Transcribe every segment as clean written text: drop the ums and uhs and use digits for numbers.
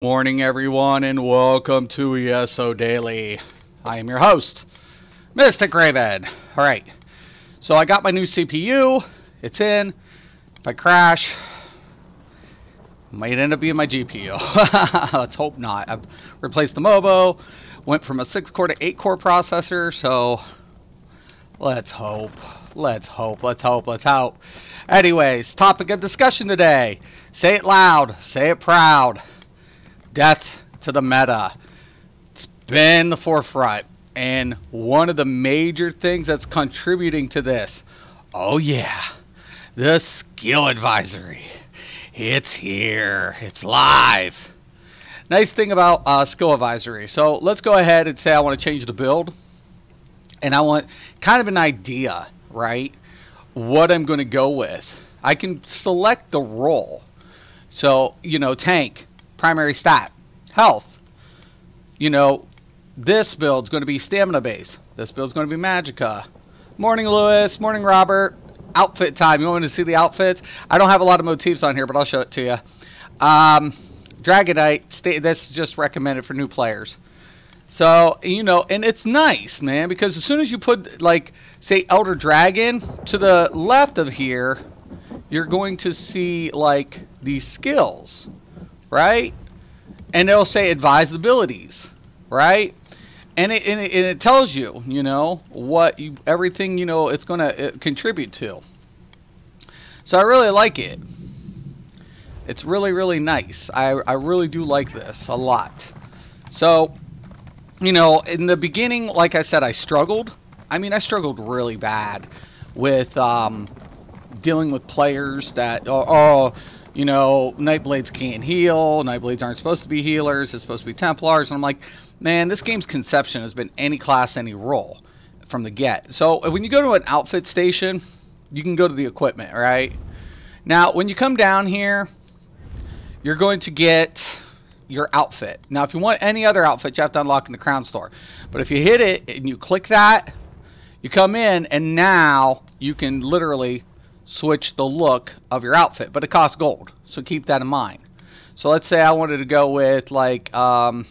Morning, everyone, and welcome to ESO Daily. I am your host, Mystic Raven. All right, so I got my new CPU. It's in. If I crash, it might end up being my GPU. Let's hope not. I've replaced the Mobo. Went from a 6-core to 8-core processor, so let's hope. Let's hope. Let's hope. Let's hope. Anyways, topic of discussion today. Say it loud. Say it proud. Death to the meta. It's been the forefront, and one of the major things that's contributing to this, oh yeah, the skill advisory. It's here. It's live. Nice thing about skill advisory. So let's go ahead and say I want to change the build, and I want kind of an idea, right? What I'm going to go with. I can select the role. So, tank. Primary stat, health. This build's going to be stamina base. This build's going to be magicka. Morning, Lewis. Morning, Robert. Outfit time. You want me to see the outfits? I don't have a lot of motifs on here, but I'll show it to you. Dragonite, that's just recommended for new players. So, and it's nice, man, because as soon as you put, say, Elder Dragon to the left of here, you're going to see, these skills. Right? And it'll say advised abilities, right? And it tells you, what everything, it's going to contribute to. So I really like it. It's really, really nice. I really do like this a lot. So, in the beginning, like I said, I struggled. I struggled really bad with dealing with players that, Nightblades can't heal. Nightblades aren't supposed to be healers. It's supposed to be Templars. And I'm like, man, this game's conception has been any class, any role from the get. So when you go to an outfit station, you can go to the equipment, right? Now, when you come down here, you're going to get your outfit. Now, if you want any other outfit, you have to unlock in the Crown Store. But if you hit it and you click that, you come in, and now you can literally switch the look of your outfit, but it costs gold, so keep that in mind. So let's say I wanted to go with I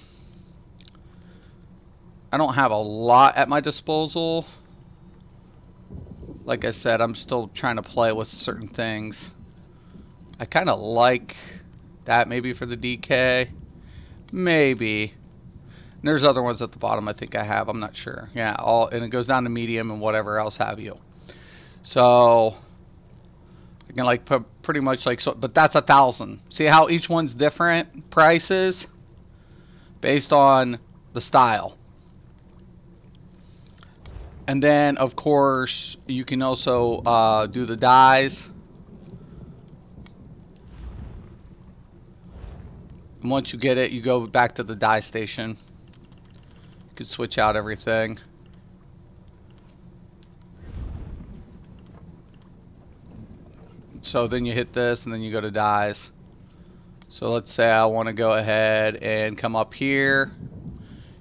don't have a lot at my disposal. Like I said, I'm still trying to play with certain things. I kind of like that maybe for the DK, maybe. And there's other ones at the bottom I think I have, I'm not sure. Yeah, and it goes down to medium and whatever else have you. So you can pretty much so, but that's 1,000. See how each one's different prices based on the style. And then of course you can also do the dyes. And once you get it, you go back to the dye station. You can switch out everything. So then you hit this and then you go to dyes. So let's say I want to go ahead and come up here.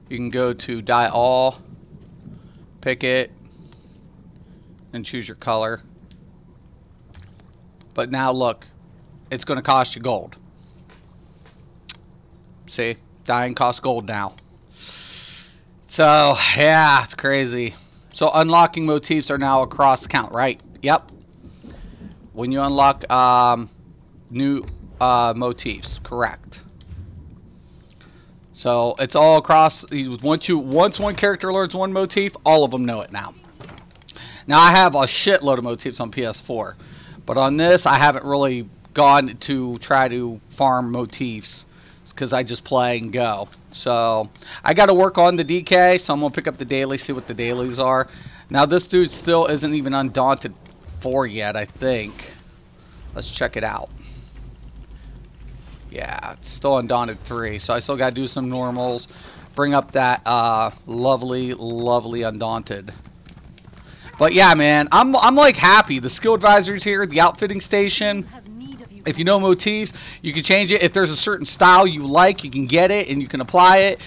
You can go to dye all, pick it, and choose your color. But now look, it's going to cost you gold. See, dyeing costs gold now. So yeah, it's crazy. So unlocking motifs are now across the count, right? Yep. When you unlock new motifs, correct. So it's all across. Once one character learns one motif, all of them know it now. Now I have a shitload of motifs on PS4, but on this I haven't really gone to try to farm motifs because I just play and go. So I got to work on the DK, so I'm gonna pick up the daily, see what the dailies are. Now this dude still isn't even undaunted 4 yet, I think. Let's check it out. Yeah, it's still undaunted 3, so I still got to do some normals. Bring up that lovely, lovely undaunted. But yeah, man, I'm happy. The skill advisor's here, the outfitting station. If you know motifs, you can change it. If there's a certain style you like, you can get it and you can apply it.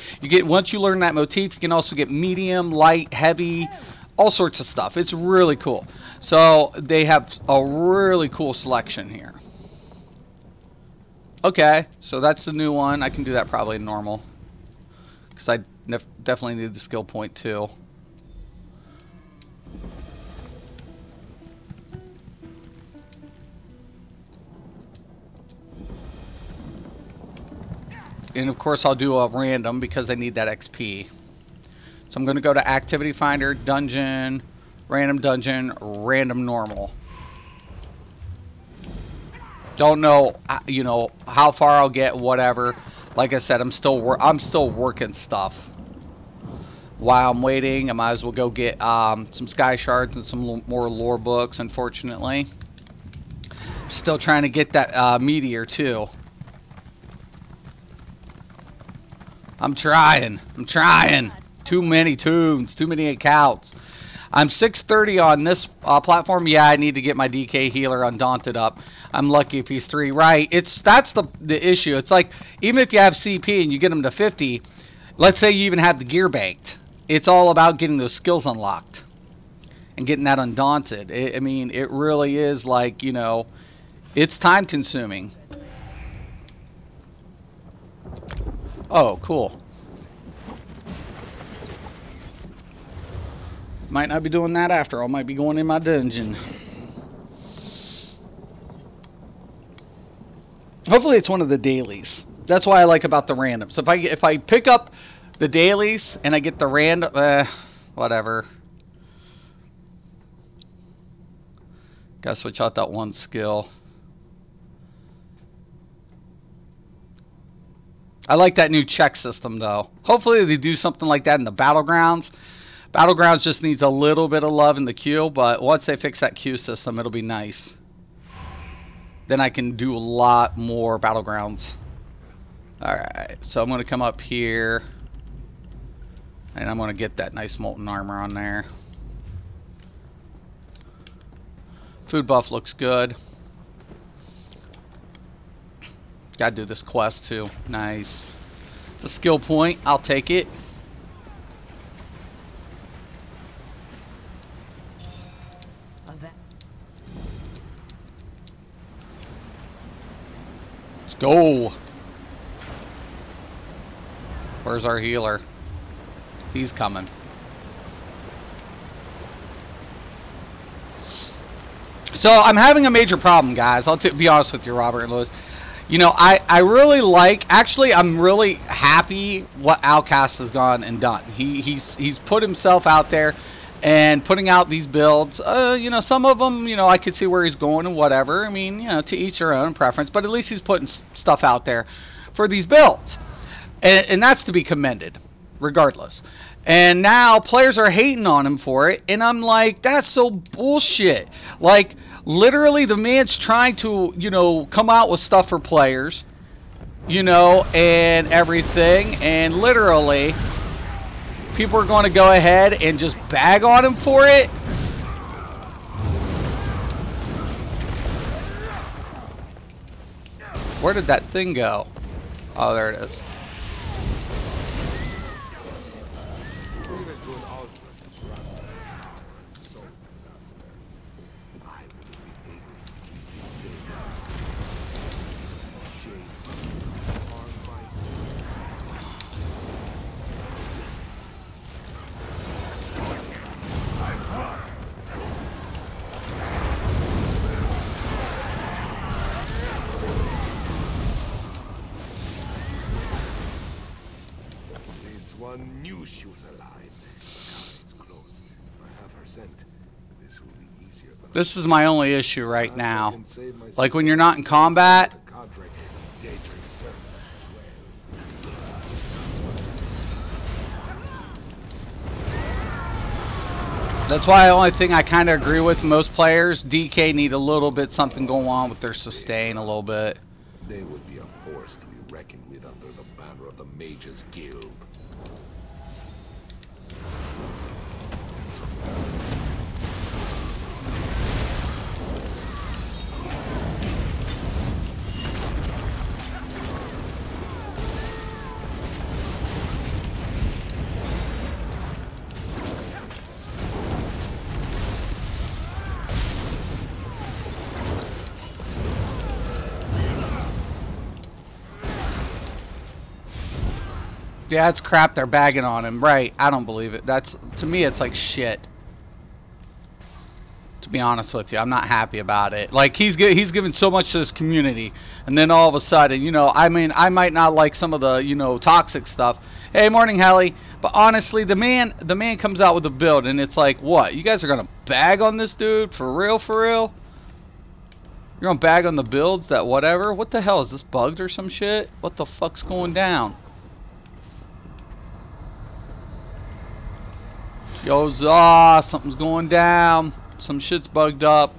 Once you learn that motif, you can also get medium, light, heavy, all sorts of stuff. It's really cool. So they have a really cool selection here. Okay, so that's the new one. I can do that probably in normal. Because I definitely need the skill point too. And of course I'll do a random because I need that XP. So I'm going to go to Activity Finder, Dungeon, Random Normal. Don't know, you know, how far I'll get, whatever. Like I said, I'm still working stuff. While I'm waiting, I might as well go get some Sky Shards and some more lore books, unfortunately. Still trying to get that meteor, too. I'm trying. Too many tunes, too many accounts. I'm 630 on this platform. Yeah, I need to get my DK healer Undaunted up. I'm lucky if he's 3. Right, that's the issue. It's like, even if you have CP and you get him to 50, let's say you even have the gear banked. It's all about getting those skills unlocked and getting that Undaunted. I mean, it really is like, you know, it's time consuming. Oh, cool. Might not be doing that after all. Might be going in my dungeon. Hopefully it's one of the dailies. That's why I like about the randoms. If I pick up the dailies and I get the random, whatever. Gotta switch out that one skill. I like that new check system though. Hopefully they do something like that in the Battlegrounds. Battlegrounds just needs a little bit of love in the queue, but once they fix that queue system, it'll be nice. Then I can do a lot more Battlegrounds. Alright, so I'm going to come up here. And I'm going to get that nice molten armor on there. Food buff looks good. Gotta do this quest too. Nice. It's a skill point. I'll take it. Let's go. Where's our healer? He's coming. So I'm having a major problem, guys. I'll be honest with you, Robert and Lewis. You know, I really like, actually I'm really happy what Outcast has gone and done. He's put himself out there and putting out these builds. You know, some of them, you know, I could see where he's going and whatever. I mean, you know, to each their own preference, but at least he's putting stuff out there for these builds. And that's to be commended, regardless. And now players are hating on him for it, and I'm like, that's so bullshit. Like, literally the man's trying to, you know, come out with stuff for players, you know, and everything, and literally people are going to go ahead and just bag on him for it. Where did that thing go? Oh, there it is. One knew she was alive. It's close. I have her scent. This will be easier than This is my only issue right now. Like when you're not in combat. That's why the only thing I kind of agree with most players, DK need a little bit something going on with their sustain a little bit. They would be a force to be reckoned with under the banner of the Mages Guild. Yeah, it's crap they're bagging on him. Right, I don't believe it. That's, to me, it's like shit. To be honest with you, I'm not happy about it. Like, he's given so much to this community, and then all of a sudden, you know, I mean, I might not like some of the, you know, toxic stuff. Hey, morning, Helly. But honestly, the man comes out with a build, and it's like, what? You guys are gonna bag on this dude? For real, for real? You're gonna bag on the builds that whatever? What the hell, is this bugged or some shit? What the fuck's going down? Yo, something's going down. Some shit's bugged up.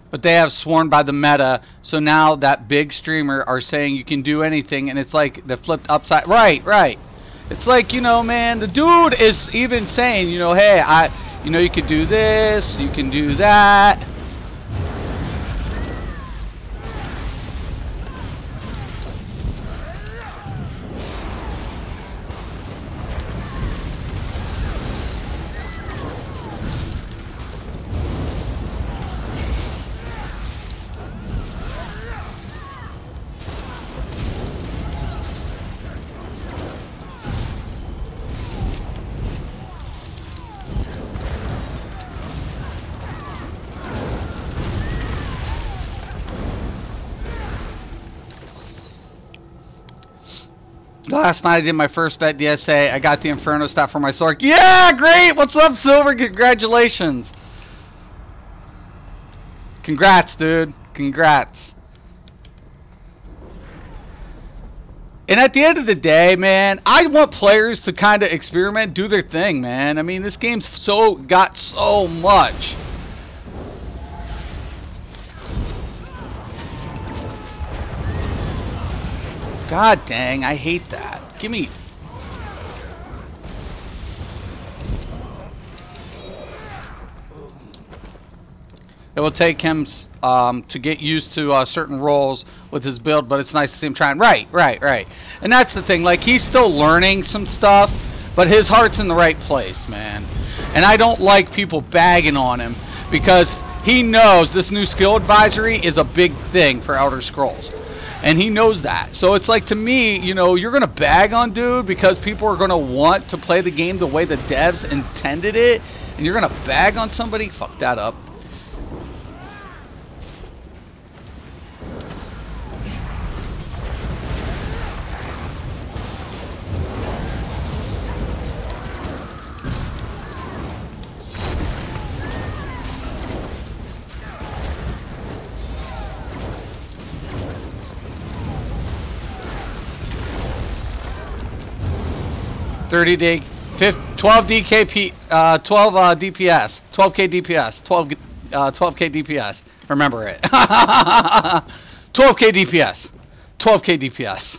But they have sworn by the meta, so now that big streamer are saying you can do anything, and it's like the flipped upside. Right, right. It's like, you know, man, the dude is even saying, you know, hey, you know, you could do this, you can do that. Last night I did my first vet DSA. I got the Inferno stuff for my sword. Yeah, great! What's up, Silver? Congratulations. Congrats, dude. Congrats. And at the end of the day, man, I want players to kind of experiment, do their thing, man. I mean, this game's got so much. God dang, I hate that. Give me... It will take him to get used to certain roles with his build, but it's nice to see him trying. Right. And that's the thing. Like, he's still learning some stuff, but his heart's in the right place, man. And I don't like people bagging on him because he knows this new skill advisory is a big thing for Elder Scrolls. And he knows that. So it's like, to me, you know, you're going to bag on dude because people are going to want to play the game the way the devs intended it. And you're going to bag on somebody? Fuck that up. $12 DKP, 12 DPS, 12k DPS, 12k DPS. Remember it. 12k DPS, 12k DPS.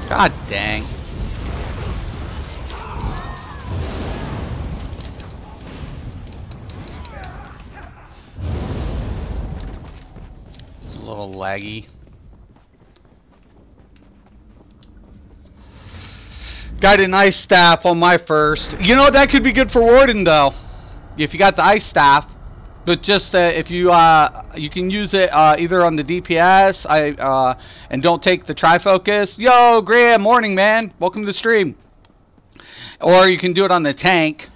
God dang. It's a little laggy. Got an ice staff on my first. You know, that could be good for Warden, though. If you got the ice staff. But just if you can use it either on the DPS and don't take the trifocus. Yo, Graham, morning, man. Welcome to the stream. Or you can do it on the tank.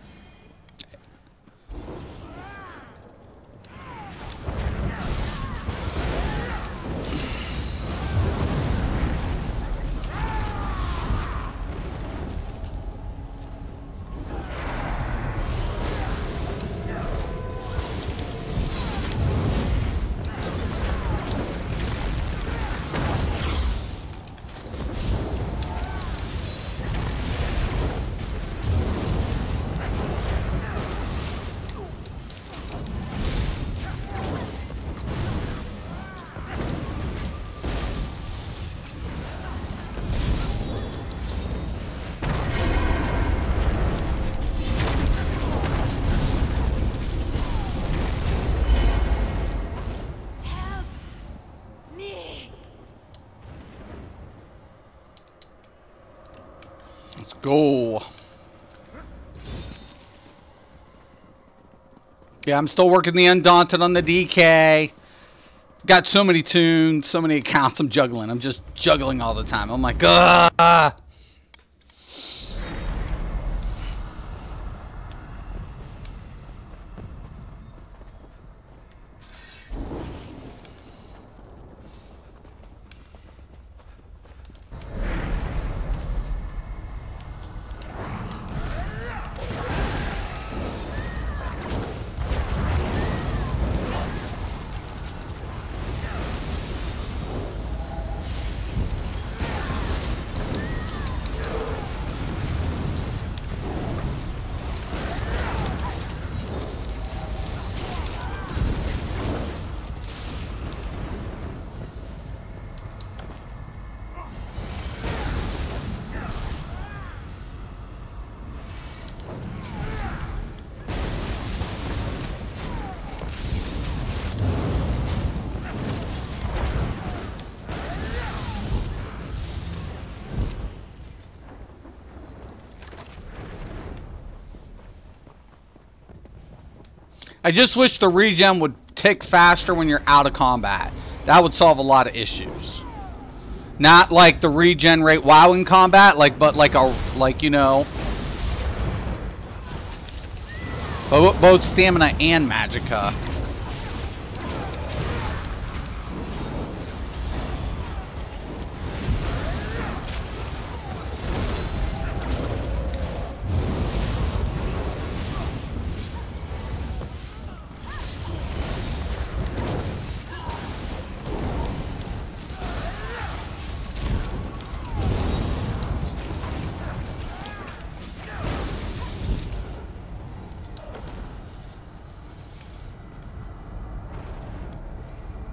go. Yeah, I'm still working the Undaunted on the DK. Got so many tunes, so many accounts I'm juggling. I'm just juggling all the time. I'm like, ah. I just wish the regen would tick faster when you're out of combat. That would solve a lot of issues. Not like the regen rate while in combat, but like you know, both stamina and magicka.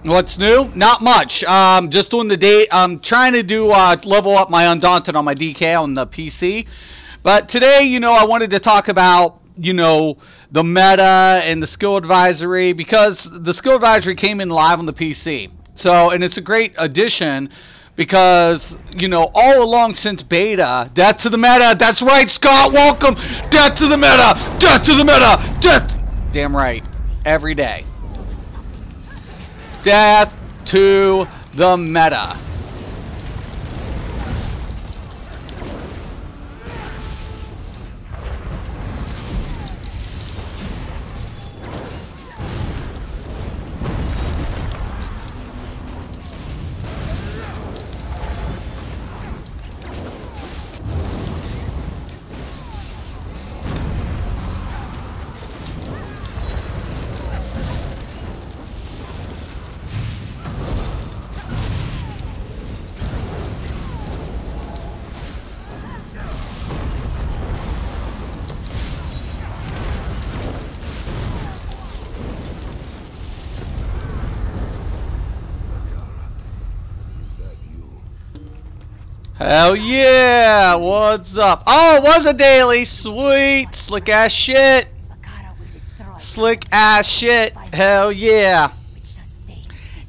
What's new? Not much. Just doing the day. I'm trying to do level up my Undaunted on my DK on the PC. But today, you know, I wanted to talk about, you know, the meta and the skill advisory, because the skill advisory came in live on the PC. So, and it's a great addition because, you know, all along since beta, death to the meta. That's right, Scott. Welcome. Death to the meta. Death to the meta. Death. Damn right. Every day. Death to the meta. Hell yeah! What's up? Oh, it was a daily. Sweet. Slick ass shit. Slick ass shit. Hell yeah.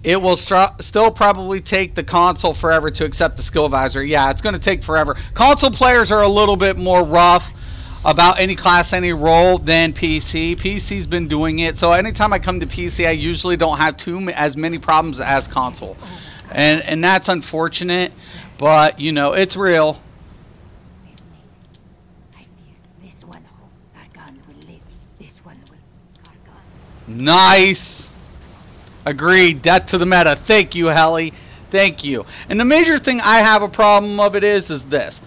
It will still probably take the console forever to accept the skill advisor. Yeah, it's going to take forever. Console players are a little bit more rough about any class, any role than PC. PC's been doing it. So anytime I come to PC, I usually don't have as many problems as console. And that's unfortunate. But, you know, it's real. Nice. Agreed. Death to the meta. Thank you, Helly. Thank you. And the major thing I have a problem of it is this.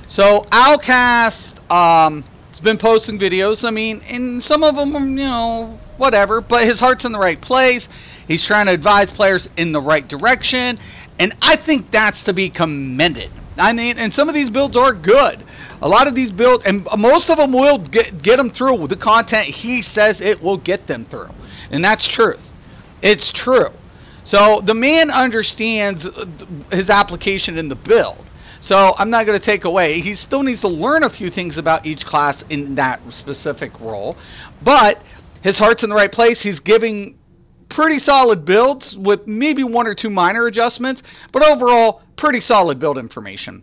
So, Outcast has been posting videos. I mean, and some of them, you know, whatever. But his heart's in the right place. He's trying to advise players in the right direction. And I think that's to be commended. I mean, and some of these builds are good. A lot of these builds, and most of them will get them through with the content he says it will get them through. And that's truth. It's true. So the man understands his application in the build. So I'm not going to take away. He still needs to learn a few things about each class in that specific role. But his heart's in the right place. He's giving pretty solid builds with maybe one or two minor adjustments, but overall pretty solid build information.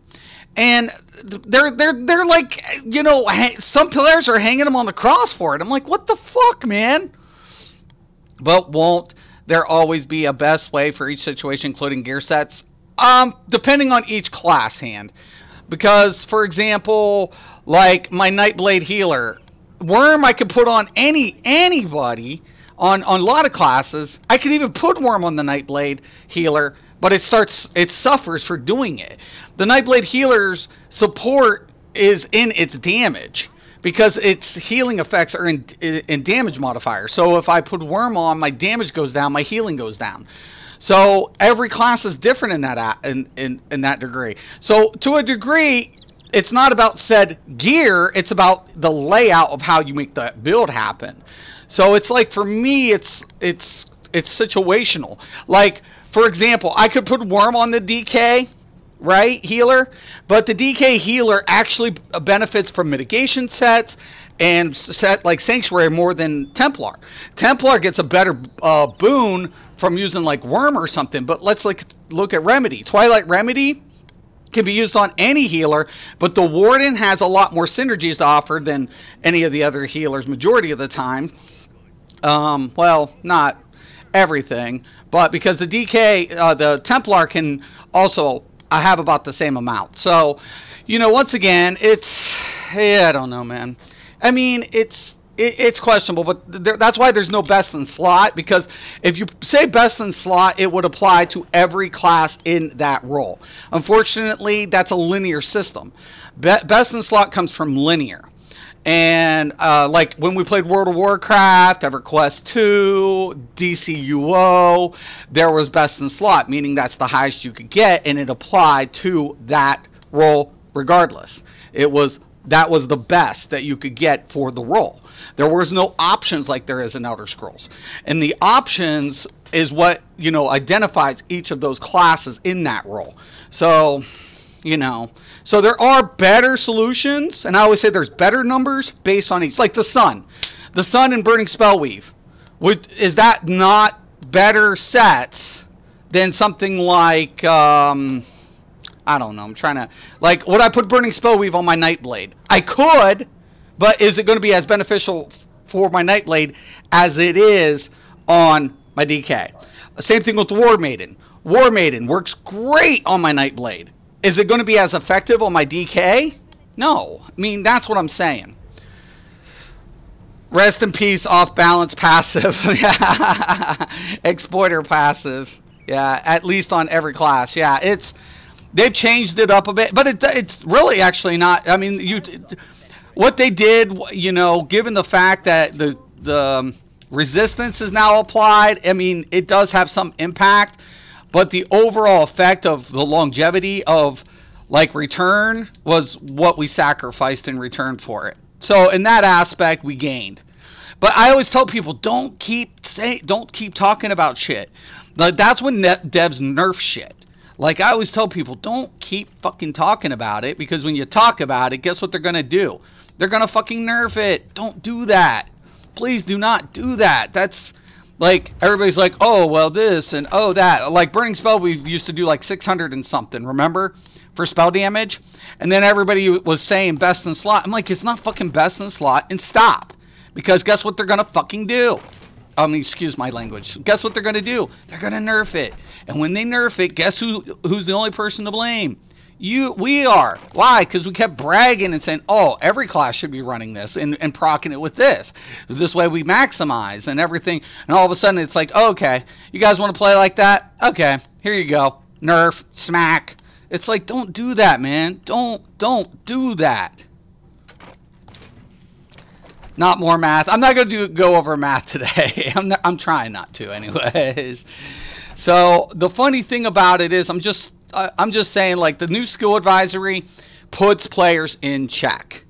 And they're like, you know, some players are hanging them on the cross for it. I'm like, what the fuck, man? But won't there always be a best way for each situation, including gear sets? Depending on each class hand. Because, for example, like my Nightblade healer, Worm I could put on anybody on a lot of classes. I could even put Worm on the Nightblade healer, but it suffers for doing it. The Nightblade healer's support is in its damage, because its healing effects are in damage modifier. So if I put Worm on, my damage goes down, my healing goes down. So every class is different in that degree. So to a degree, it's not about said gear, it's about the layout of how you make that build happen. So it's like, for me, it's situational. Like, for example, I could put Worm on the DK, right, healer, but the DK healer actually benefits from mitigation sets and set like Sanctuary more than Templar. Templar gets a better boon from using like Worm or something. But let's look at Remedy. Twilight Remedy can be used on any healer, but the Warden has a lot more synergies to offer than any of the other healers majority of the time. Well, not everything, but because the DK, the Templar can also have about the same amount. So, you know, once again, I don't know, man. I mean, it's questionable, but that's why there's no best in slot, because if you say best in slot, it would apply to every class in that role. Unfortunately, that's a linear system. Best in slot comes from linear. And like when we played World of Warcraft, EverQuest 2, DCUO, there was best in slot, meaning that's the highest you could get, and it applied to that role regardless. That was the best that you could get for the role. There was no options like there is in Elder Scrolls. And the options is what, you know, identifies each of those classes in that role. So, you know, so there are better solutions, and I always say there's better numbers based on each. Like the Sun. The Sun and Burning Spellweave. Is that not better sets than something like, I don't know, I'm trying to, like, would I put Burning Spellweave on my Nightblade? I could, but is it going to be as beneficial for my Nightblade as it is on my DK? Same thing with War Maiden. War Maiden works great on my Nightblade. Is it going to be as effective on my DK? No. I mean, that's what I'm saying. Rest in peace, off-balance passive. Exploiter passive. Yeah, at least on every class. Yeah, they've changed it up a bit, but it's really actually not. I mean, what they did, you know, given the fact that the resistance is now applied, I mean, it does have some impact, but the overall effect of the longevity of like return was what we sacrificed in return for it. So in that aspect, we gained. But I always tell people, don't keep talking about shit. Like, that's when devs nerf shit. Like, I always tell people, don't keep fucking talking about it, because when you talk about it, guess what they're going to do? They're going to fucking nerf it. Don't do that. Please do not do that. That's like, everybody's like, oh, well, this and oh, that. Like, Burning Spell, we used to do like 600 and something, remember? For spell damage. And then everybody was saying best in slot. I'm like, it's not fucking best in slot, and stop. Because guess what they're going to fucking do? I mean, excuse my language. Guess what they're going to do? They're going to nerf it. And when they nerf it, guess who's the only person to blame? We are. Why? Because we kept bragging and saying, oh, every class should be running this and proccing it with this. This way we maximize and everything. And all of a sudden it's like, oh, okay, you guys want to play like that? Okay, here you go. Nerf, smack. It's like, don't do that, man. Don't do that. Not more math. I'm not going to go over math today. I'm trying not to anyways. So the funny thing about it is I'm just saying, like, the new skill advisory puts players in check.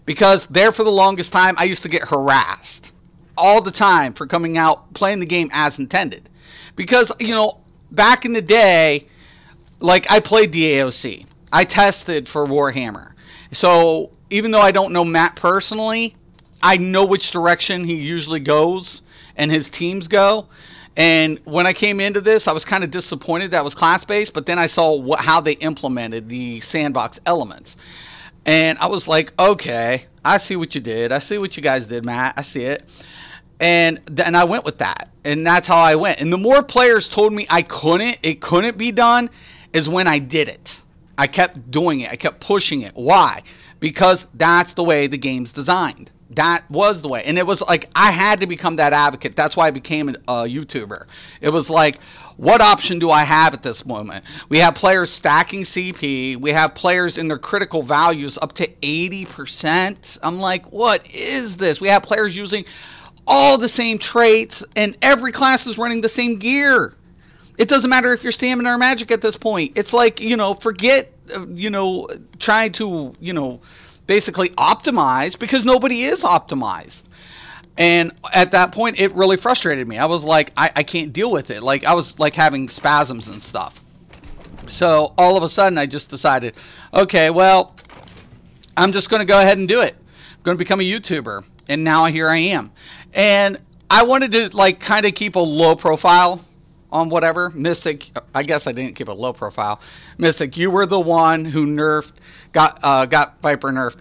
Because there for the longest time, I used to get harassed all the time for coming out, playing the game as intended. Because, you know, back in the day, like, I played DAOC. I tested for Warhammer. So even though I don't know Matt personally, I know which direction he usually goes and his teams go. And when I came into this, I was kind of disappointed that it was class-based, but then I saw how they implemented the sandbox elements. And I was like, okay, I see what you did. I see what you guys did, Matt. I see it. And then I went with that. And that's how I went. And the more players told me it couldn't be done, is when I did it. I kept doing it. I kept pushing it. Why? Because that's the way the game's designed. That was the way. And it was like I had to become that advocate. That's why I became a YouTuber. It was like, what option do I have at this moment? We have players stacking CP. We have players in their critical values up to 80%. I'm like, what is this? We have players using all the same traits, and every class is running the same gear. It doesn't matter if you're stamina or magic at this point. It's like, forget, trying to, basically optimize, because nobody is optimized. And at that point, it really frustrated me. I was like, I can't deal with it. Like, I was like having spasms and stuff. So all of a sudden, I just decided, okay, well, I'm just going to go ahead and do it. I'm going to become a YouTuber. And now here I am. And I wanted to like kind of keep a low profile on whatever. Mystic, I guess I didn't keep a low profile. Mystic, you were the one who got Viper nerfed.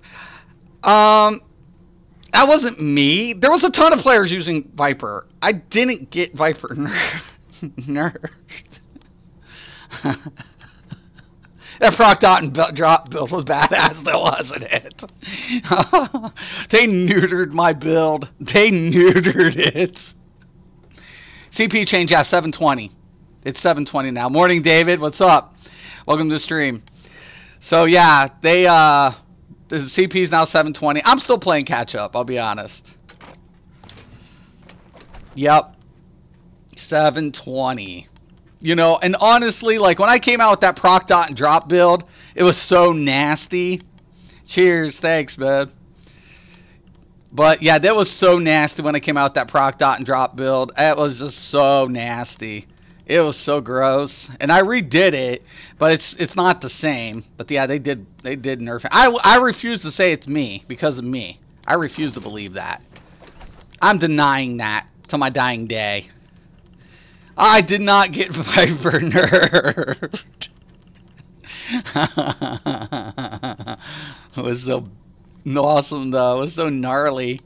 That wasn't me. There was a ton of players using Viper. I didn't get Viper nerfed. That proc dot and drop build was badass, though, wasn't it? They neutered my build. They neutered it. CP change, yeah, 720. It's 720 now. Morning, David. What's up? Welcome to the stream. So, yeah, the CP is now 720. I'm still playing catch-up, I'll be honest. Yep. 720. And honestly, like, when I came out with that proc dot and drop build, it was so nasty. Cheers. Thanks, man. But, yeah, that was so nasty when I came out with that proc dot and drop build. It was just so nasty. It was so gross. And I redid it, but it's not the same. But, yeah, they did nerf it. I refuse to say it's me because of me. I refuse to believe that. I'm denying that till my dying day. I did not get Viper nerfed. It was so awesome, though. It was so gnarly.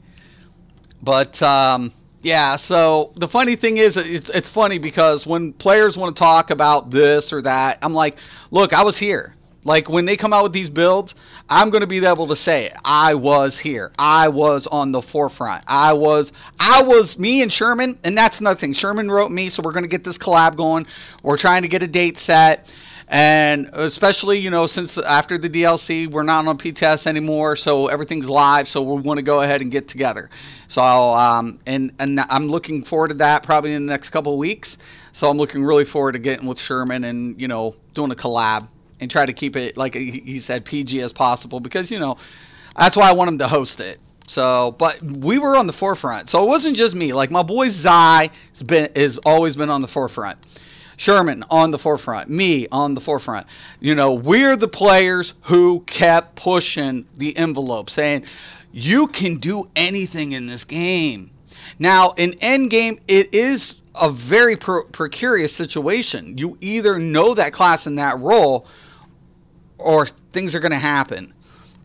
But, yeah, so the funny thing is, it's funny because when players want to talk about this or that, I'm like, look, I was here. Like, when they come out with these builds, I'm going to be able to say it. I was here. I was on the forefront. I was me and Sherman, and that's nothing. Sherman wrote me, so we're going to get this collab going. We're trying to get a date set. And especially, since after the DLC, we're not on PTS anymore, so everything's live, so we want to go ahead and get together. So, and I'm looking forward to that probably in the next couple of weeks. So I'm looking really forward to getting with Sherman and, doing a collab and try to keep it, like he said, PG as possible because, that's why I want him to host it. So, but we were on the forefront. So it wasn't just me. Like, my boy Zai has always been on the forefront. Sherman on the forefront, me on the forefront. We're the players who kept pushing the envelope, saying, you can do anything in this game. Now, in endgame, it is a very precarious situation. You either know that class in that role, or things are going to happen.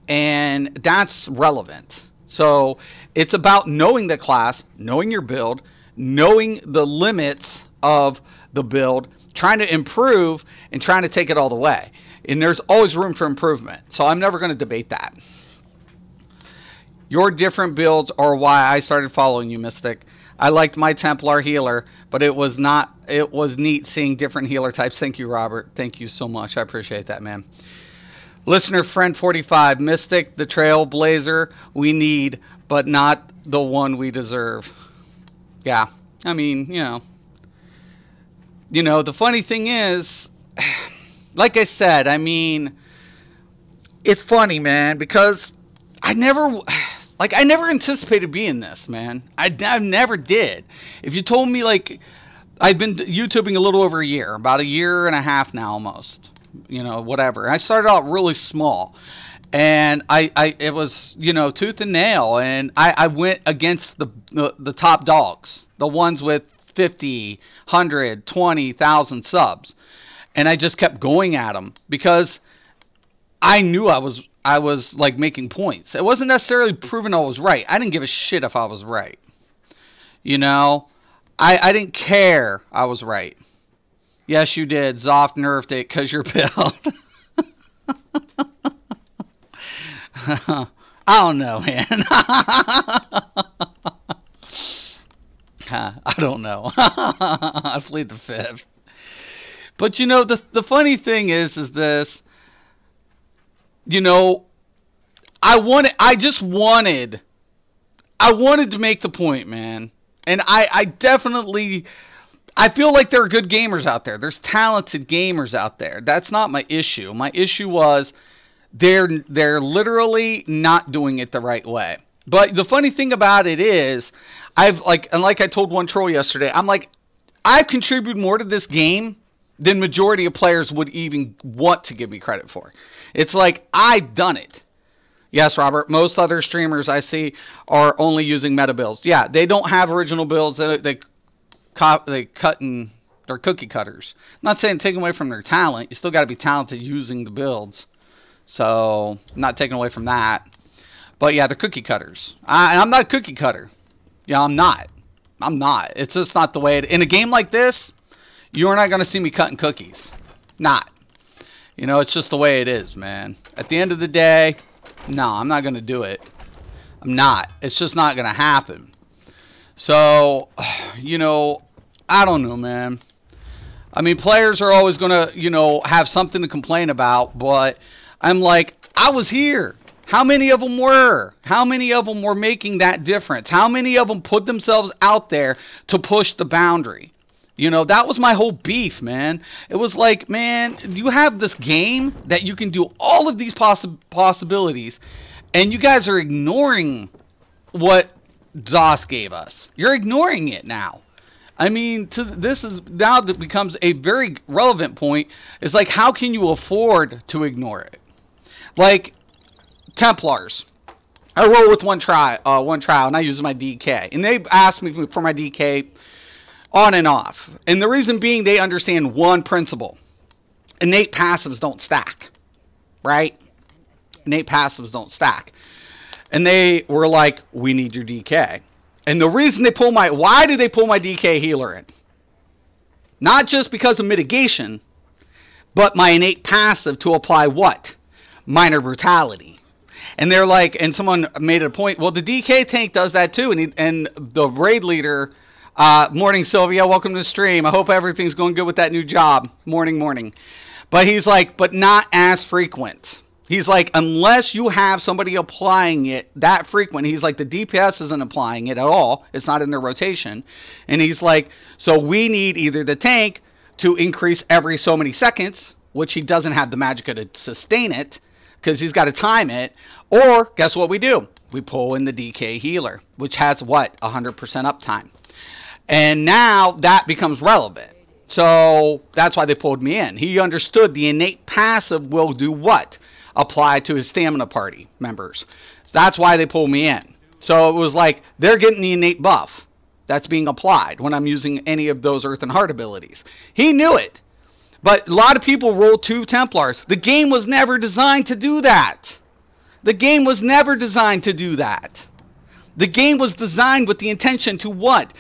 And that's relevant. So, it's about knowing the class, knowing your build, knowing the limits of the build, trying to improve and trying to take it all the way. And there's always room for improvement. So I'm never going to debate that. Your different builds are why I started following you, Mystic. I liked my Templar healer, but it was neat seeing different healer types. Thank you, Robert. Thank you so much. I appreciate that, man. Listener friend 45, Mystic, the trailblazer we need, but not the one we deserve. Yeah, I mean, the funny thing is, like I said, I mean, it's funny, man, because I never anticipated being this, man. I never did. If you told me, like, I've been YouTubing a little over a year, about a year and a half now almost, whatever. I started out really small, and it was, tooth and nail, and I went against the top dogs, the ones with 50, 100, 20,000 subs. And I just kept going at them because I knew I was like making points. It wasn't necessarily proving I was right. I didn't give a shit if I was right. You know, I didn't care I was right. Yes, you did. Zoff nerfed it because you're built. I don't know, man. I don't know. I plead the fifth. But you know, the funny thing is this. You know, I wanted to make the point, man. And I definitely, I feel like there are good gamers out there. There's talented gamers out there. That's not my issue. My issue was they're literally not doing it the right way. But the funny thing about it is, like I told one troll yesterday, I'm like, I've contributed more to this game than majority of players would even want to give me credit for. It's like, I've done it. Yes, Robert, most other streamers I see are only using meta builds. Yeah, they don't have original builds. They cut and they're cookie cutters. I'm not saying taking away from their talent. You still got to be talented using the builds. So, I'm not taking away from that. But yeah, they're cookie cutters. And I'm not a cookie cutter. Yeah, I'm not. I'm not. It's just not the way in a game like this, you're not going to see me cutting cookies. Not. You know, it's just the way it is, man. At the end of the day, no, I'm not going to do it. I'm not. It's just not going to happen. So, you know, I don't know, man. I mean, players are always going to, you know, have something to complain about, but I'm like, I was here. How many of them were? How many of them were making that difference? How many of them put themselves out there to push the boundary? You know, that was my whole beef, man. It was like, man, you have this game that you can do all of these possibilities, and you guys are ignoring what DOS gave us. You're ignoring it now. I mean, this is now that becomes a very relevant point. It's like, how can you afford to ignore it? Like Templars. I roll with one trial, and I use my DK, and they asked me for my DK on and off. And the reason being, they understand one principle. Innate passives don't stack. Right? Innate passives don't stack. And they were like, we need your DK. And the reason they pull why did they pull my DK healer in? Not just because of mitigation, but my innate passive to apply what? Minor brutality. And they're like, and someone made it a point, well, the DK tank does that too. And the raid leader, morning, Sylvia, welcome to the stream. I hope everything's going good with that new job. Morning. But he's like, but not as frequent. He's like, unless you have somebody applying it that frequent, he's like, the DPS isn't applying it at all. It's not in their rotation. And he's like, so we need either the tank to increase every so many seconds, which he doesn't have the magicka to sustain it, because he's got to time it, or guess what we do? We pull in the DK healer, which has what? 100% uptime. And now that becomes relevant. So that's why they pulled me in. He understood the innate passive will do what? Apply to his stamina party members. So that's why they pulled me in. So it was like they're getting the innate buff that's being applied when I'm using any of those Earth and Heart abilities. He knew it. But a lot of people roll 2 Templars. The game was never designed to do that. The game was never designed to do that. The game was designed with the intention to what?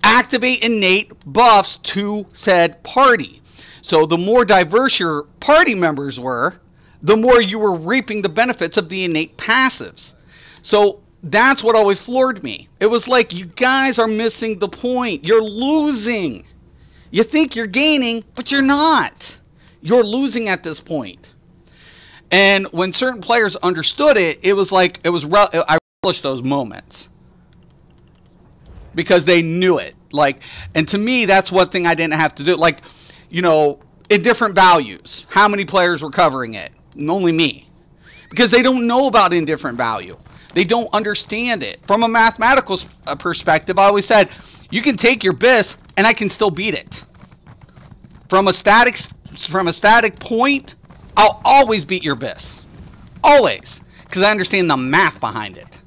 Activate innate buffs to said party. So the more diverse your party members were, the more you were reaping the benefits of the innate passives. So that's what always floored me. It was like, you guys are missing the point. You're losing. You think you're gaining, but you're not. You're losing at this point. And when certain players understood it, it was like, I relished those moments. Because they knew it. Like, and to me, that's one thing I didn't have to do. Like, you know, in different values, how many players were covering it? Only me. Because they don't know about indifferent value. They don't understand it. From a mathematical perspective, I always said, you can take your BIS and I can still beat it. From a static point, I'll always beat your BIS. Always. Because I understand the math behind it.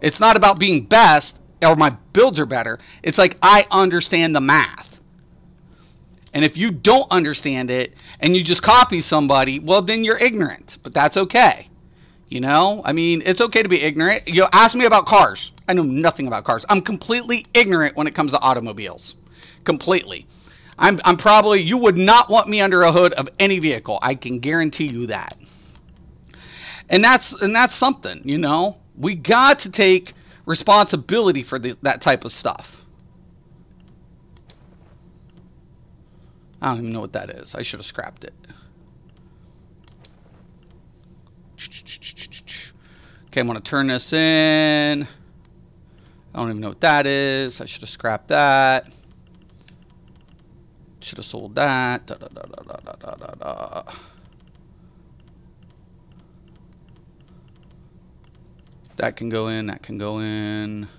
It's not about being best. or my builds are better. It's like I understand the math. And if you don't understand it and you just copy somebody, well, then you're ignorant. But that's okay. You know, I mean, it's okay to be ignorant. You know, ask me about cars. I know nothing about cars. I'm completely ignorant when it comes to automobiles. Completely. I'm probably, you would not want me under a hood of any vehicle. I can guarantee you that. And that's something, you know. We got to take responsibility for that type of stuff. I don't even know what that is. I should have scrapped it. Okay, I'm going to turn this in. I don't even know what that is. I should have scrapped that. Should have sold that. Da, da, da, da, da, da, da, da. That can go in. That can go in.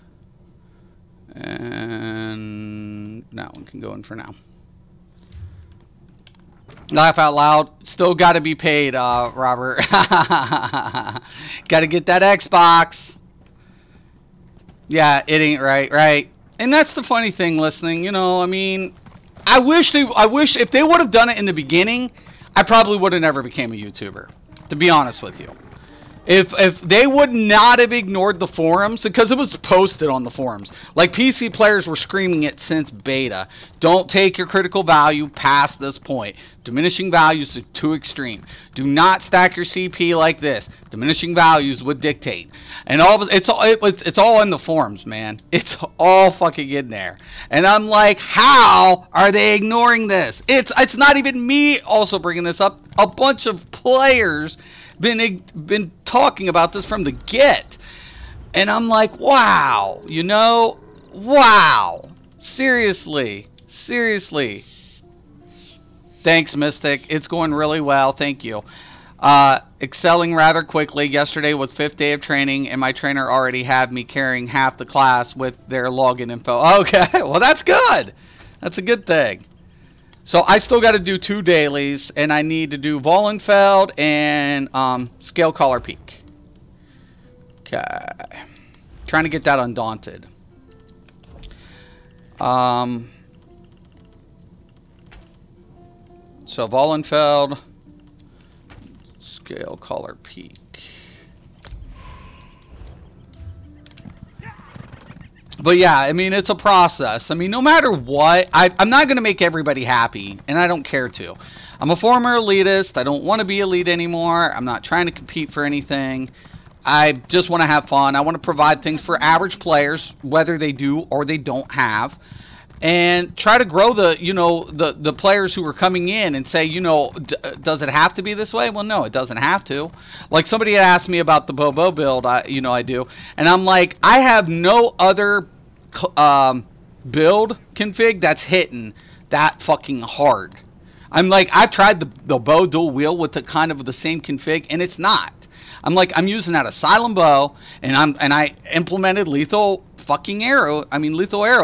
And that one can go in for now. Laugh out loud. Still got to be paid, Robert. Got to get that Xbox. Yeah, it ain't right. And that's the funny thing, listening. You know, I mean, I wish if they would have done it in the beginning, I probably would have never became a YouTuber. To be honest with you. If they would not have ignored the forums, because it was posted on the forums, like PC players were screaming it since beta. Don't take your critical value past this point. Diminishing values are too extreme. Do not stack your CP like this. Diminishing values would dictate. And all of it, it's all in the forums, man. It's all fucking in there. And I'm like, how are they ignoring this? It's not even me also bringing this up. A bunch of players been talking about this from the get, and I'm like, wow, you know, wow, seriously. Thanks, Mystic. It's going really well. Thank you. Excelling rather quickly. Yesterday was 5th day of training, and my trainer already had me carrying half the class with their login info. Okay, well, that's good. That's a good thing. So I still got to do 2 dailies, and I need to do Vollenfeld and Scale Collar Peak. Okay. Trying to get that undaunted. So Vollenfeld, Scale Collar Peak. But yeah, I mean, it's a process. I mean, no matter what, I'm not going to make everybody happy, and I don't care to. I'm a former elitist. I don't want to be elite anymore. I'm not trying to compete for anything. I just want to have fun. I want to provide things for average players, whether they do or they don't have, and try to grow the, you know, the players who are coming in and say, you know, does it have to be this way? Well, no, it doesn't have to. Like somebody had asked me about the Bobo build, you know, I do, and I'm like, I have no other build config that's hitting that fucking hard. I'm like, I've tried the bow dual wheel with the kind of the same config, and it's not. I'm like, I'm using that Asylum bow, and I implemented lethal arrow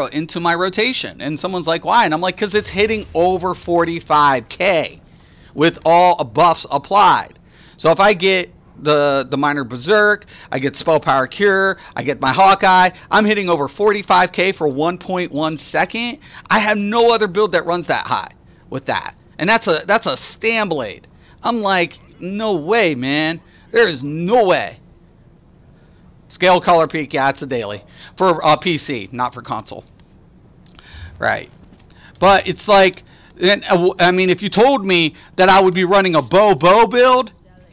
into my rotation. And someone's like, why? And I'm like, because it's hitting over 45k with all buffs applied. So if I get the minor berserk, I get spell power cure, I get my Hawkeye, I'm hitting over 45k for 1.1 second. I have no other build that runs that high with that. And that's a Stam Blade. I'm like, no way, man. There is no way. Scale Color Peak, yeah, it's a daily. For PC, not for console. Right. But it's like, I mean, if you told me that I would be running a bow build,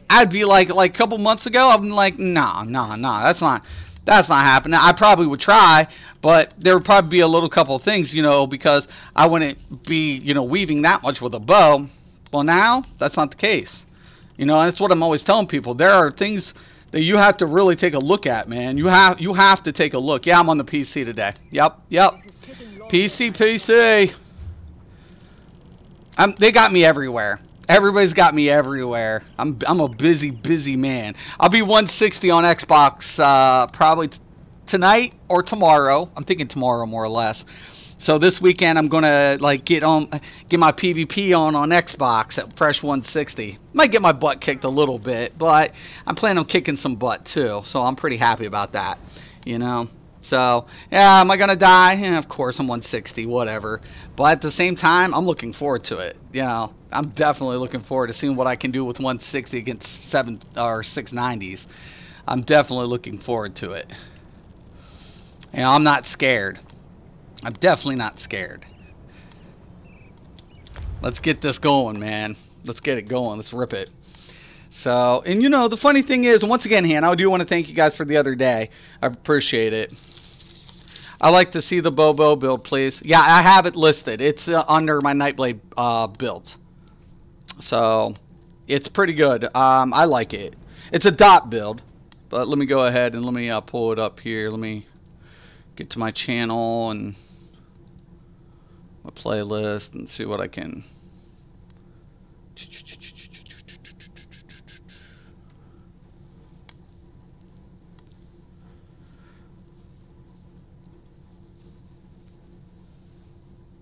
I'd be like a couple months ago, I'm like, nah, that's not happening. I probably would try, but there would probably be a little couple of things, you know, because I wouldn't be, you know, weaving that much with a bow. Well, now, that's not the case. You know, that's what I'm always telling people. There are things that you have to really take a look at, man. You have to take a look. Yeah, I'm on the PC today. Yep. PC. They got me everywhere. Everybody's got me everywhere. I'm a busy man. I'll be 160 on Xbox probably tonight or tomorrow. I'm thinking tomorrow more or less. So this weekend I'm gonna like get my PvP on Xbox at fresh 160. Might get my butt kicked a little bit, but I'm planning on kicking some butt too. So I'm pretty happy about that. You know, So, yeah, am I going to die? Yeah, of course, I'm 160, whatever. But at the same time, I'm looking forward to it. You know, I'm definitely looking forward to seeing what I can do with 160 against 690s. I'm definitely looking forward to it. You know, I'm not scared. I'm definitely not scared. Let's get this going, man. Let's get it going. Let's rip it. So, and you know, the funny thing is, once again, Hannah, I do want to thank you guys for the other day. I appreciate it. I like to see the Bobo build, please. Yeah, I have it listed. It's under my Nightblade build. So, it's pretty good. I like it. It's a dot build. But let me go ahead and let me pull it up here. Let me get to my channel and my playlist and see what I can.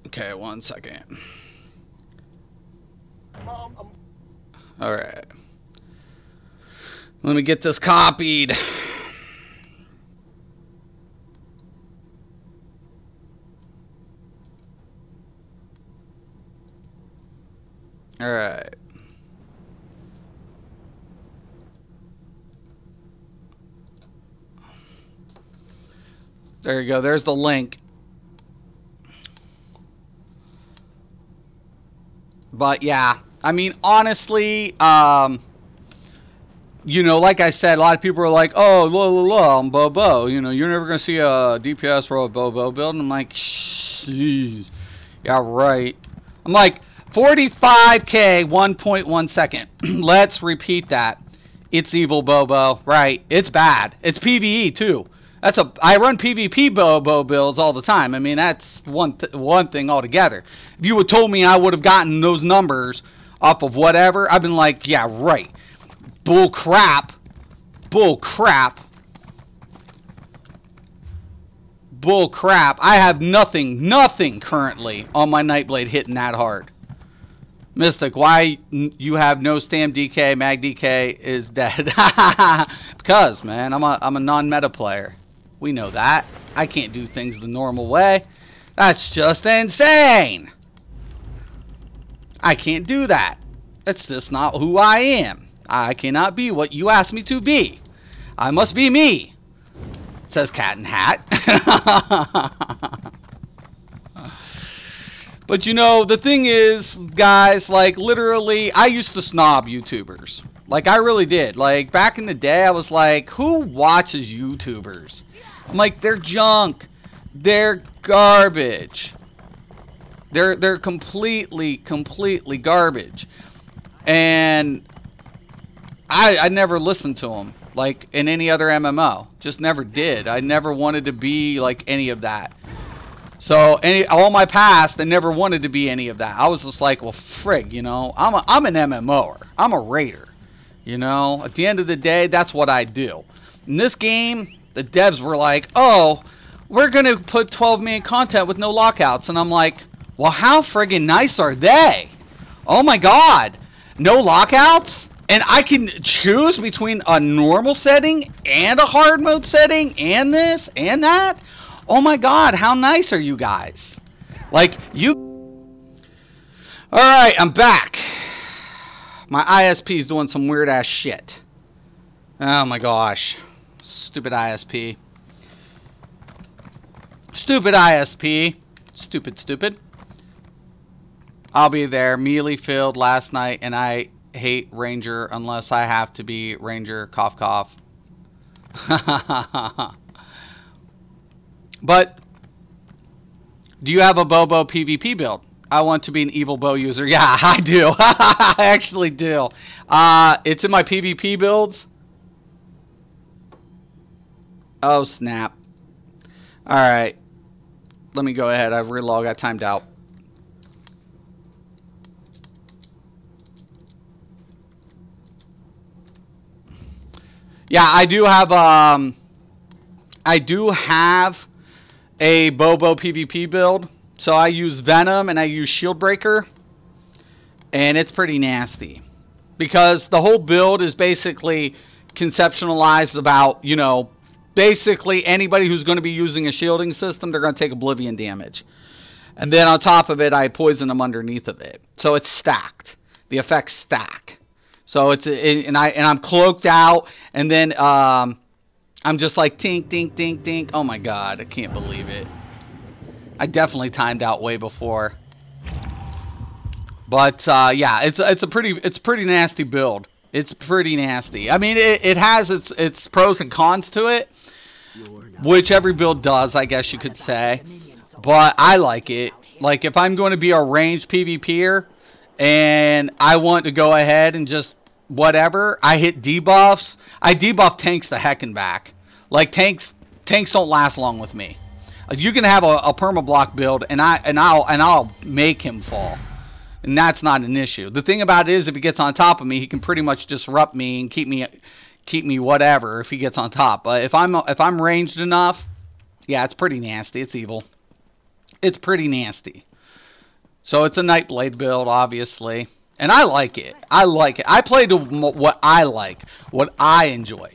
Okay, 1 second. Mom, All right. Let me get this copied. All right. There you go. There's the link. But yeah, I mean, honestly, you know, like I said, a lot of people are like, oh, I'm Bobo. You know, you're never going to see a DPS roll Bobo build. And I'm like, shh, yeah, right. I'm like, 45k, 1.1 second. Let's repeat that. It's evil Bobo, right? It's bad. It's PvE too. I run PvP Bobo builds all the time. I mean, that's one thing altogether. If you would told me I would have gotten those numbers off of whatever, I've been like, yeah, right. Bull crap. Bull crap. Bull crap. I have nothing currently on my Nightblade hitting that hard. Mystic, why you have no stam DK, mag DK is dead? Because, man, I'm a non-meta player. We know that. I can't do things the normal way. That's just insane. I can't do that. That's just not who I am. I cannot be what you asked me to be. I must be me. Says Cat in Hat. But you know, the thing is, guys, like literally, I used to snob YouTubers. Like I really did. Like back in the day, I was like, who watches YouTubers? I'm like, they're junk. They're garbage. They're completely garbage. And I never listened to them like in any other MMO. Just never did. I never wanted to be like any of that. So all my past, I never wanted to be any of that. I was just like, well, frig, you know, I'm an MMOer. I'm a raider. You know, at the end of the day, that's what I do. In this game, the devs were like, oh, we're going to put 12-man content with no lockouts. And I'm like, well, how friggin' nice are they? Oh my God, no lockouts? And I can choose between a normal setting and a hard mode setting and this and that? Oh my God, how nice are you guys? Like, you... Alright, I'm back. My ISP is doing some weird ass shit. Oh my gosh. Stupid ISP. Stupid ISP. Stupid. I'll be there. Melee filled last night, and I hate Ranger unless I have to be Ranger. Cough, cough. But, do you have a Bobo PvP build? I want to be an evil bow user. Yeah, I do. I actually do. It's in my PvP builds. Oh, snap. Alright. Let me go ahead. I've relogged. I timed out. Yeah, I do have a Bobo PvP build. So I use Venom and I use Shield Breaker. And it's pretty nasty. Because the whole build is basically conceptualized about, you know, basically anybody who's going to be using a shielding system, they're going to take oblivion damage. And then on top of it, I poison them underneath of it. So it's stacked. The effects stack. So and I'm cloaked out, and then I'm just like tink, tink, tink, tink. Oh my god, I can't believe it. I definitely timed out way before. But yeah, it's a pretty nasty build. It's pretty nasty. I mean, it has its pros and cons to it, which every build does, I guess you could say. But I like it. Like, if I'm going to be a ranged PvPer and I want to go ahead and just whatever, I hit debuffs. I debuff tanks the heckin' back. Like, tanks don't last long with me. You can have a perma-block build and I'll make him fall. And that's not an issue. The thing about it is, if he gets on top of me, he can pretty much disrupt me and keep me whatever if he gets on top. But if I'm ranged enough, yeah, it's pretty nasty. It's evil. It's pretty nasty. So it's a Nightblade build, obviously. And I like it. I like it. I play to what I like, what I enjoy.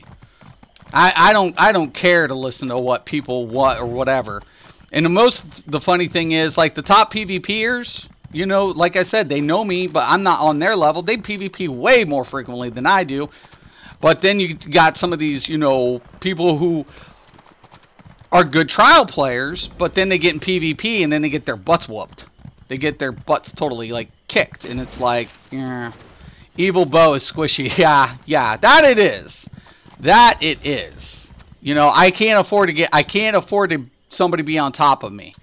I don't care to listen to what people want or whatever. And the funny thing is, like, the top PvPers, you know, like I said, they know me, but I'm not on their level. They PvP way more frequently than I do. But then you got some of these, you know, people who are good trial players, but then they get in PvP and then they get their butts whooped. They get their butts totally, like, kicked. And it's like, evil bow is squishy. Yeah, that it is. That it is. You know, I can't afford to somebody be on top of me.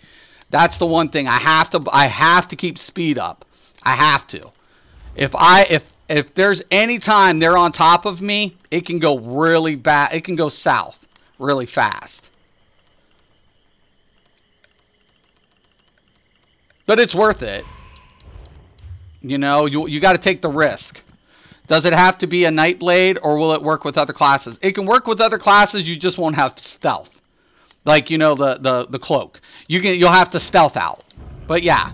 That's the one thing. I have to keep speed up. I have to. If there's any time they're on top of me, it can go really bad. It can go south really fast. But it's worth it. You know, you got to take the risk. Does it have to be a Nightblade, or will it work with other classes? It can work with other classes, you just won't have stealth. Like, you know, the cloak. You'll have to stealth out. But yeah,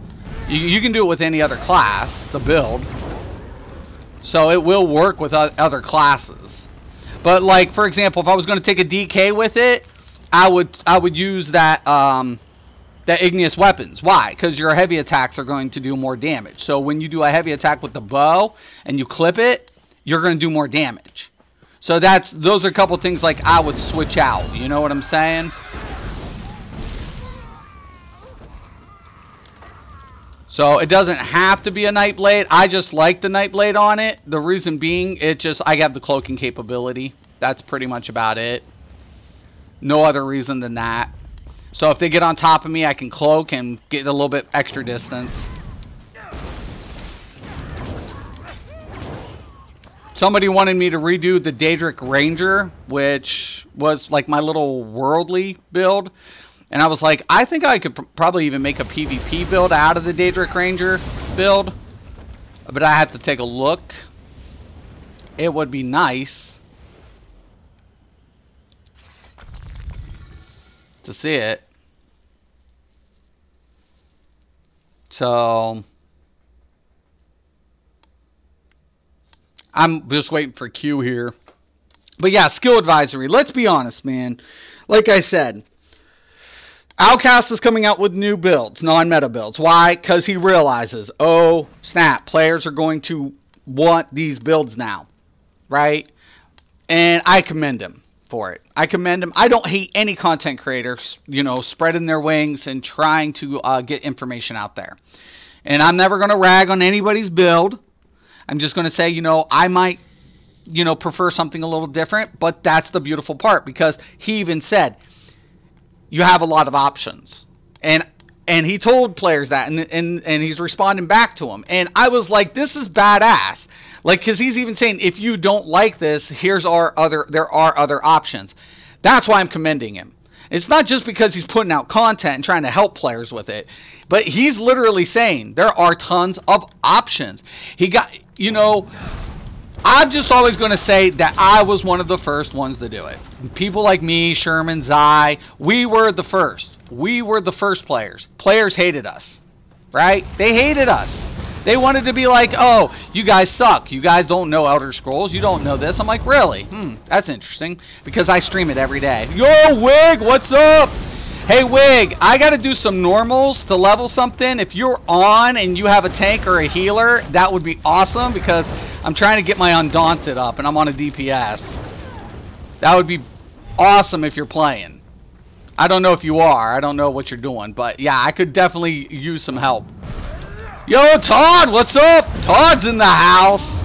you can do it with any other class, the build. So it will work with other classes. But, like, for example, if I was going to take a DK with it, I would use that igneous weapons. Why? Because your heavy attacks are going to do more damage. So when you do a heavy attack with the bow and you clip it, you're going to do more damage. So those are a couple things like I would switch out. You know what I'm saying? So it doesn't have to be a Nightblade. I just like the Nightblade on it. The reason being, I have the cloaking capability. That's pretty much about it. No other reason than that. So if they get on top of me, I can cloak and get a little bit extra distance. Somebody wanted me to redo the Daedric Ranger, which was like my little worldly build. And I was like, I think I could probably even make a PvP build out of the Daedric Ranger build. But I have to take a look. It would be nice to see it. So I'm just waiting for Q here. But yeah, skill advisory. Let's be honest, man. Like I said, Outcast is coming out with new builds, non-meta builds. Why? Because he realizes, oh, snap, players are going to want these builds now, right? And I commend him for it. I commend him. I don't hate any content creators, you know, spreading their wings and trying to get information out there. And I'm never going to rag on anybody's build. I'm just going to say, you know, I might, you know, prefer something a little different, but that's the beautiful part, because he even said, you have a lot of options. And he told players that, and he's responding back to them. And I was like, this is badass. Like, because he's even saying, if you don't like this, there are other options. That's why I'm commending him. It's not just because he's putting out content and trying to help players with it, but he's literally saying there are tons of options. He got, you know, I'm just always going to say that I was one of the first ones to do it. People like me, Sherman, Zai, we were the first. We were the first players. Players hated us, right? They hated us. They wanted to be like, oh, you guys suck. You guys don't know Elder Scrolls. You don't know this. I'm like, really? That's interesting. Because I stream it every day. Yo, Wig, what's up? Hey, Wig, I got to do some normals to level something. If you're on and you have a tank or a healer, that would be awesome. Because I'm trying to get my Undaunted up and I'm on a DPS. That would be awesome if you're playing. I don't know if you are. I don't know what you're doing. But, yeah, I could definitely use some help. Yo, Todd, what's up? Todd's in the house.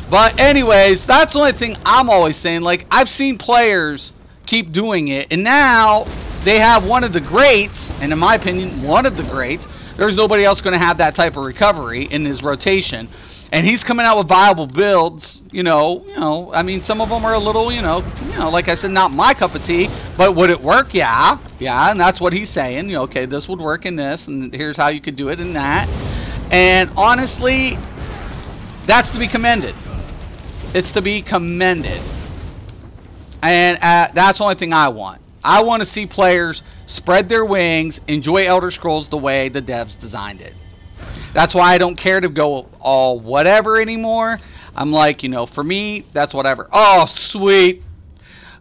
But anyways, that's the only thing I'm always saying. Like, I've seen players keep doing it, and now they have one of the greats, and in my opinion, one of the greats. There's nobody else going to have that type of recovery in his rotation. And he's coming out with viable builds, you know, I mean, some of them are a little, you know, like I said, not my cup of tea, but would it work? Yeah, and that's what he's saying. You know, okay, this would work in this, and here's how you could do it in that. And honestly, that's to be commended. It's to be commended. And that's the only thing I want. I want to see players spread their wings, enjoy Elder Scrolls the way the devs designed it. That's why I don't care to go all whatever anymore. I'm like, you know, for me, that's whatever. Oh, sweet.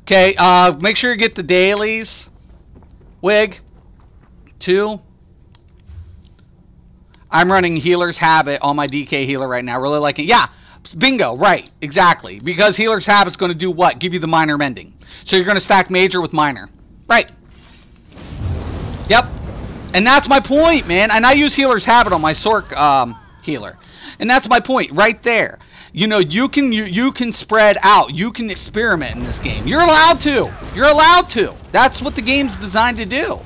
Okay, make sure you get the dailies. Wig. 2. I'm running Healer's Habit on my DK healer right now. Really like it. Yeah, bingo, right, exactly. Because Healer's Habit's going to do what? Give you the minor mending. So you're going to stack major with minor. Right. Yep. And that's my point, man. And I use Healer's Habit on my Sork healer. And that's my point right there. You know, you can spread out. You can experiment in this game. You're allowed to. You're allowed to. That's what the game's designed to do.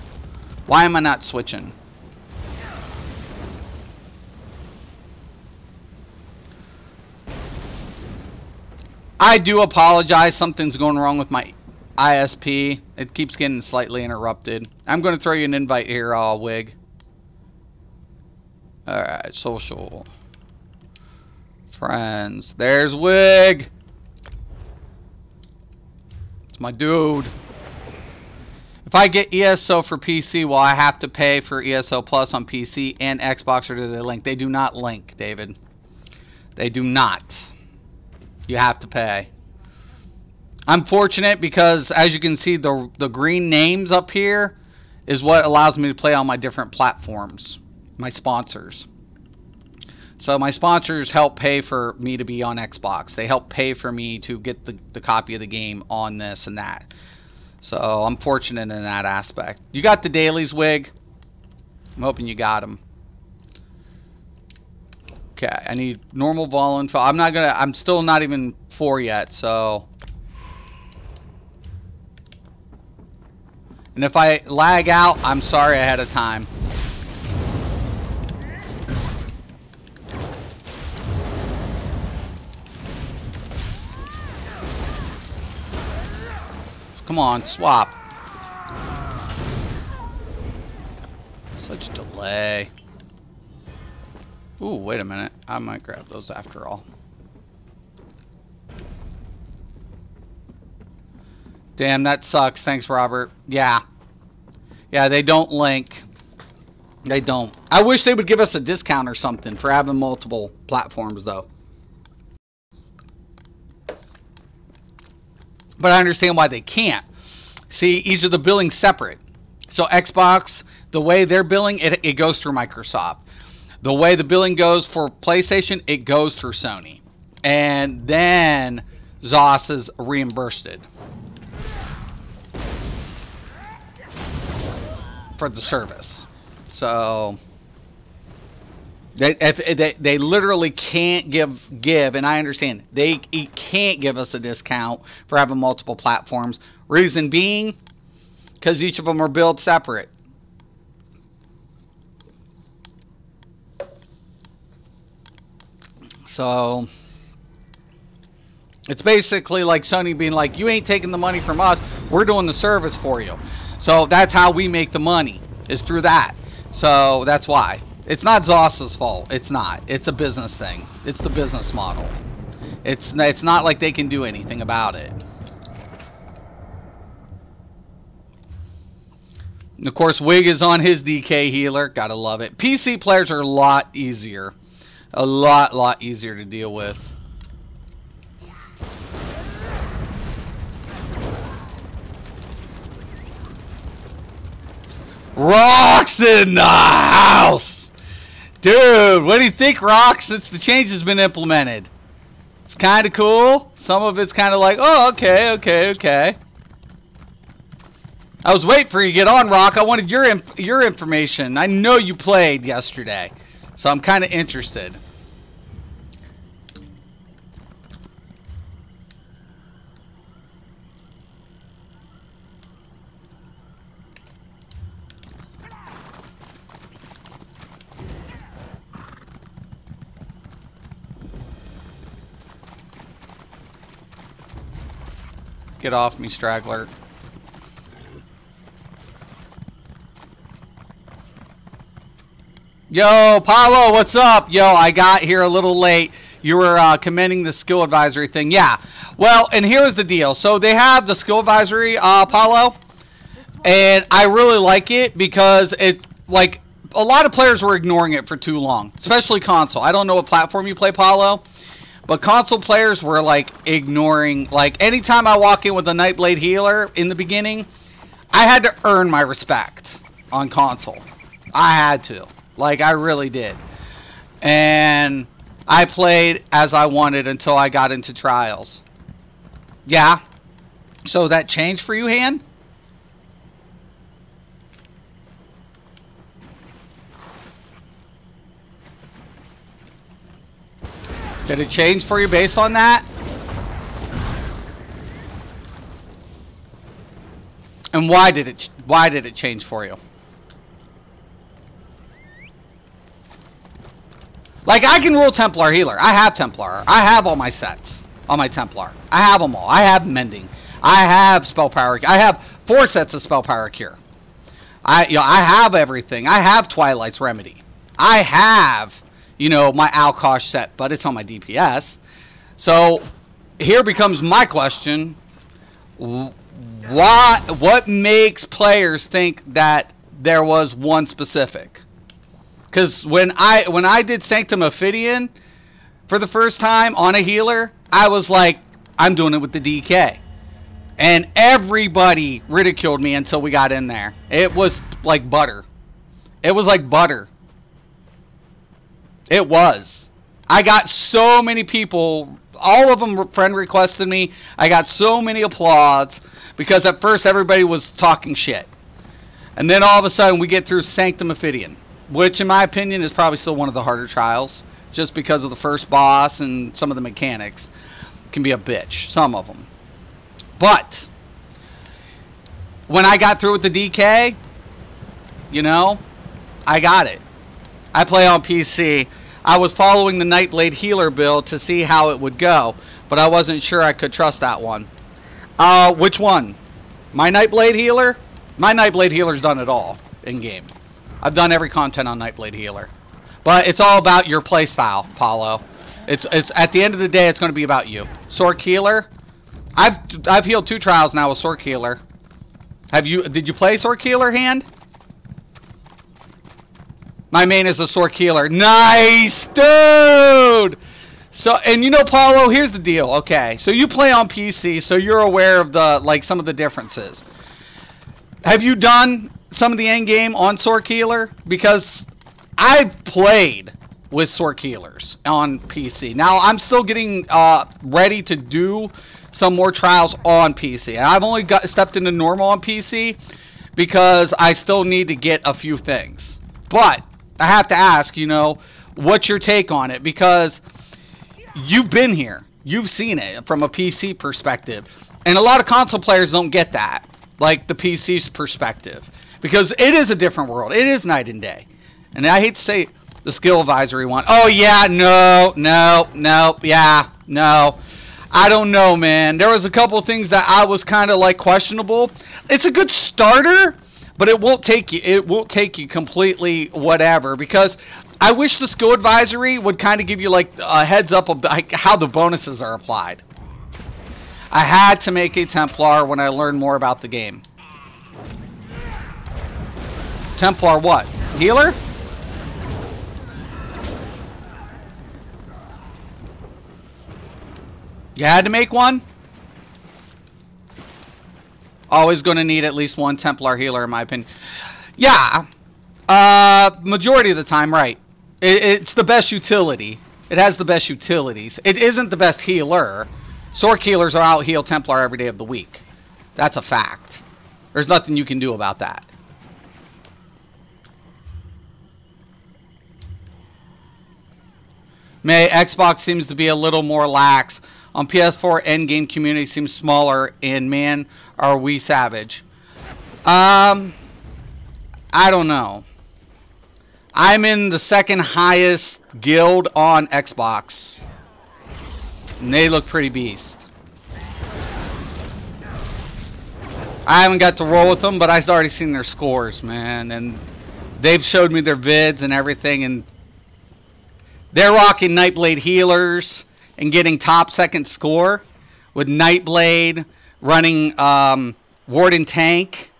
Why am I not switching? I do apologize. Something's going wrong with my ISP. It keeps getting slightly interrupted. I'm going to throw you an invite here, Wig. Alright, social. Friends. There's Wig. It's my dude. If I get ESO for PC, will I have to pay for ESO Plus on PC and Xbox, or do they link? They do not link, David. They do not. You have to pay. I'm fortunate because, as you can see, the green names up here is what allows me to play on my different platforms, my sponsors. So my sponsors help pay for me to be on Xbox. They help pay for me to get the copy of the game on this and that. So I'm fortunate in that aspect. You got the dailies, Wig? I'm hoping you got them. Okay, I need normal vol info. I'm still not even 4 yet, so. And if I lag out, I'm sorry ahead of time. Come on, swap. Such delay. Ooh, wait a minute. I might grab those after all. Damn, that sucks. Thanks, Robert. Yeah. Yeah, they don't link. They don't. I wish they would give us a discount or something for having multiple platforms, though. But I understand why they can't. See, each of the billing's separate. So Xbox, the way they're billing, it goes through Microsoft. The way the billing goes for PlayStation, it goes through Sony. And then ZOS is reimbursed for the service. So they literally can't give, and I understand, they can't give us a discount for having multiple platforms. Reason being, because each of them are billed separate. So it's basically like Sony being like, you ain't taking the money from us, we're doing the service for you. So that's how we make the money, is through that. So that's why. It's not ZOS's fault. It's not. It's a business thing. It's the business model. It's not like they can do anything about it. And of course, Wig is on his DK healer. Gotta love it. PC players are a lot easier. A lot easier to deal with. Rock's in the house! Dude, what do you think, Rock, since the change has been implemented? It's kind of cool. Some of it's kind of like, oh, okay. I was waiting for you to get on, Rock. I wanted your information. I know you played yesterday, so I'm kind of interested. Get off me, straggler. Yo, Paulo, what's up? Yo, I got here a little late. You were commending the skill advisory thing. Yeah. Well, and here's the deal. So they have the skill advisory, Paulo, and I really like it because it, like, a lot of players were ignoring it for too long, especially console. I don't know what platform you play, Paulo, but console players were, like, ignoring, like, anytime I walk in with a Nightblade healer in the beginning, I had to earn my respect on console. I had to. Like, I really did. And I played as I wanted until I got into trials. Yeah. So that changed for you, Han? Did it change for you based on that? And why did it change for you? Like, I can rule Templar healer. I have Templar. I have all my sets on my Templar. I have them all. I have Mending. I have Spell Power. I have 4 sets of Spell Power Cure. I have everything. I have Twilight's Remedy. I have, my Alkosh set, but it's on my DPS. So, here becomes my question. What makes players think that there was one specific? Because when I did Sanctum Ophidian for the first time on a healer, I was like, I'm doing it with the DK. And everybody ridiculed me until we got in there. It was like butter. It was like butter. It was. I got so many people, all of them friend requested me. I got so many applause because at first everybody was talking shit. And then all of a sudden we get through Sanctum Ophidian, which in my opinion is probably still one of the harder trials, just because of the first boss and some of the mechanics can be a bitch, some of them. But when I got through with the DK, I got it. I play on PC. I was following the Nightblade healer build to see how it would go, but I wasn't sure I could trust that one. Which one? My Nightblade healer? My Nightblade healer's done it all in game. I've done every content on Nightblade healer. But it's all about your playstyle, Paulo. It's at the end of the day, it's going to be about you. Sork healer? I've healed 2 trials now with Sork healer. Did you play Sork healer, Hand? My main is a Sork healer. Nice, dude. So, and Paulo, here's the deal. Okay, so you play on PC, so you're aware of some of the differences. Have you done some of the end game on Sork healer? Because I've played with Sork healers on PC. Now I'm still getting ready to do some more trials on PC. And I've only stepped into normal on PC because I still need to get a few things. But I have to ask, what's your take on it? Because you've been here. You've seen it from a PC perspective. And a lot of console players don't get that, like the PC's perspective. Because it is a different world. It is night and day. And I hate to say the skill advisory one. Oh, yeah, no, yeah, no. I don't know, man. There was a couple of things that I was kind of like questionable. It's a good starter, but it won't take you completely whatever. Because I wish the skill advisory would kind of give you like a heads up of like how the bonuses are applied. I had to make a Templar when I learned more about the game. Templar what? Healer? You had to make one? Always going to need at least one Templar healer, in my opinion. Yeah. Majority of the time, right. It's the best utility. It has the best utilities. It isn't the best healer. Sword healers are out heal Templar every day of the week. That's a fact. There's nothing you can do about that. Xbox seems to be a little more lax. On PS4, endgame community seems smaller, and man, are we savage. I don't know. I'm in the second highest guild on Xbox. And they look pretty beast. I haven't got to roll with them, but I've already seen their scores, man. And they've showed me their vids and everything, and they're rocking Nightblade healers and getting top second score with Nightblade running Warden tank.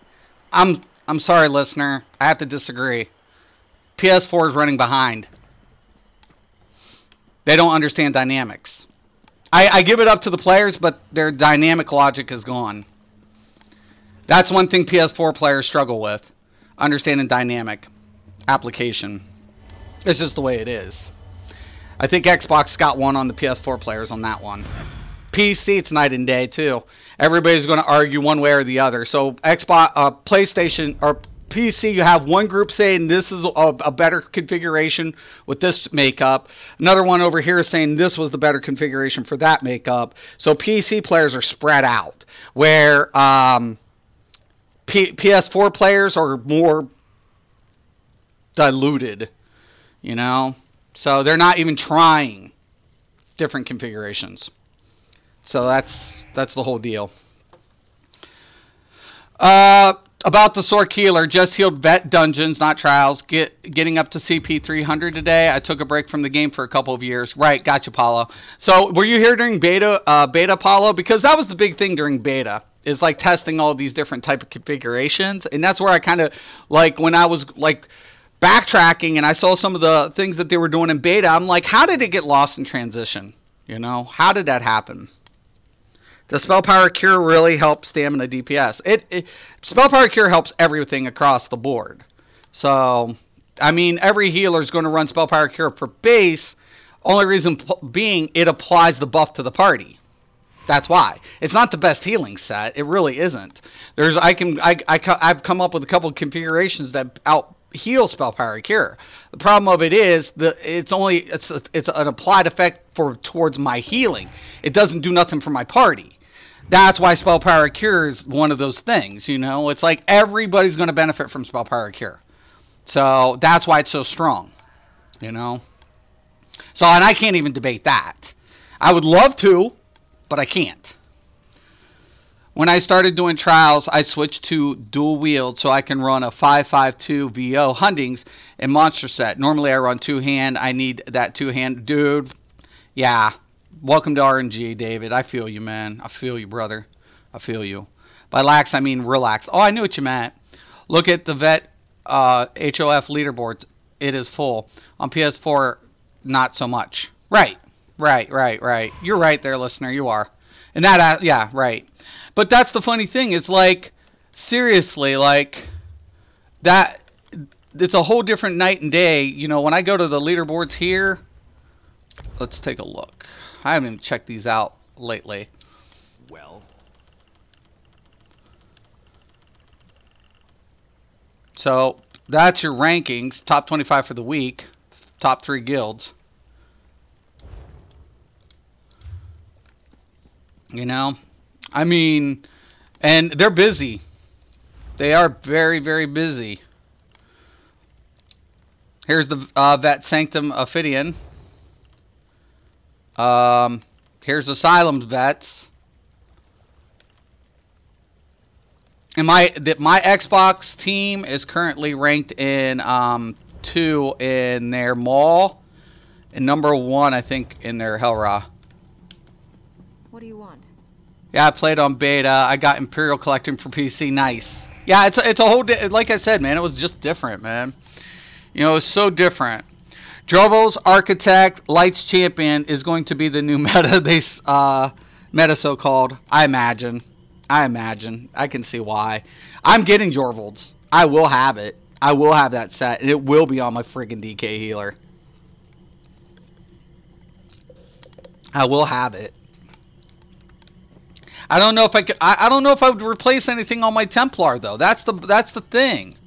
I'm sorry, listener. I have to disagree. PS4 is running behind. They don't understand dynamics. I give it up to the players, but their dynamic logic is gone. That's one thing PS4 players struggle with. Understanding dynamic application. It's just the way it is. I think Xbox got one on the PS4 players on that one. PC, it's night and day too. Everybody's going to argue one way or the other. So Xbox, PlayStation, or PC, you have one group saying this is a better configuration with this makeup. Another one over here is saying this was the better configuration for that makeup. So PC players are spread out, where PS4 players are more diluted, you know? So they're not even trying different configurations. So that's the whole deal. About the Sword Healer, just healed vet dungeons, not trials. Getting up to CP 300 today. I took a break from the game for a couple of years. Right, gotcha, Paulo. So were you here during beta, Paulo? Because that was the big thing during beta. Is like testing all these different type of configurations, and that's where I kind of like when I was like backtracking and I saw some of the things that they were doing in beta. I'm like, how did it get lost in transition? You know, how did that happen? The Spell Power Cure really helps stamina DPS. Spell Power Cure helps everything across the board. So, I mean, every healer is going to run Spell Power Cure for base. Only reason being it applies the buff to the party. That's why. It's not the best healing set. It really isn't. I've come up with a couple of configurations that out heal Spell Power Cure. The problem of it is it's an applied effect towards my healing. It doesn't do nothing for my party. That's why Spell Power Cure is one of those things, you know. It's like everybody's going to benefit from Spell Power Cure. So that's why it's so strong, you know. So, and I can't even debate that. I would love to, but I can't. When I started doing trials, I switched to dual wield so I can run a 5.52 VO Huntings and monster set. Normally I run two-hand. I need that two-hand. Dude, yeah. Welcome to RNG, David. I feel you, man. I feel you, brother. I feel you. By lax, I mean relax. Oh, I knew what you meant. Look at the vet HOF leaderboards. It is full. On PS4, not so much. Right. You're right there, listener. You are. And that, yeah, right. But that's the funny thing. It's like, seriously, like, that, it's a whole different night and day. You know, when I go to the leaderboards here, let's take a look. I haven't even checked these out lately. Well. So, that's your rankings. Top 25 for the week. Top 3 guilds. You know? I mean, and they're busy. They are very, very busy. Here's the Vet Sanctum Ophidian. Here's Asylum Vets. And my Xbox team is currently ranked in 2 in their Maul, and number 1, I think, in their Hellra. What do you want? Yeah, I played on beta. I got Imperial collecting for PC. Nice. Yeah, it's a whole like I said, man. It was just different, man. You know, it's so different. Drovo's Architect Lights Champion is going to be the new meta. Meta so called. I imagine. I can see why. I'm getting Jorvald's. I will have it. I will have that set, and it will be on my friggin' DK healer. I will have it. I don't know if I could. I don't know if I would replace anything on my Templar though. That's the thing.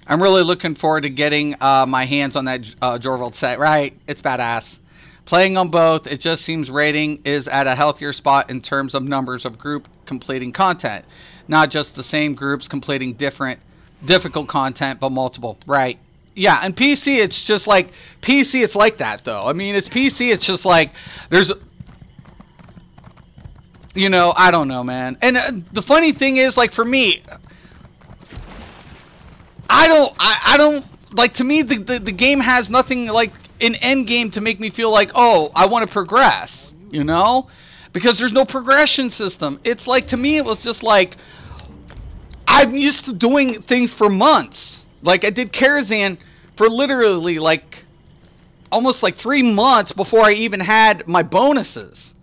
I'm really looking forward to getting my hands on that Jorvald set. Right, it's badass. Playing on both, it just seems rating is at a healthier spot in terms of numbers of group completing content, not just the same groups completing difficult content, but multiple. Right. Yeah, and PC, it's just like, PC, it's like that, though. I mean, it's PC, it's just like, there's, you know, I don't know, man. And the funny thing is, like, for me, I don't, like, to me, the game has nothing, like, an end game to make me feel like, oh, I want to progress, you know? Because there's no progression system. It's like, to me, it was just like, I'm used to doing things for months. Like, I did Karazhan for literally, like, almost, like, 3 months before I even had my bonuses.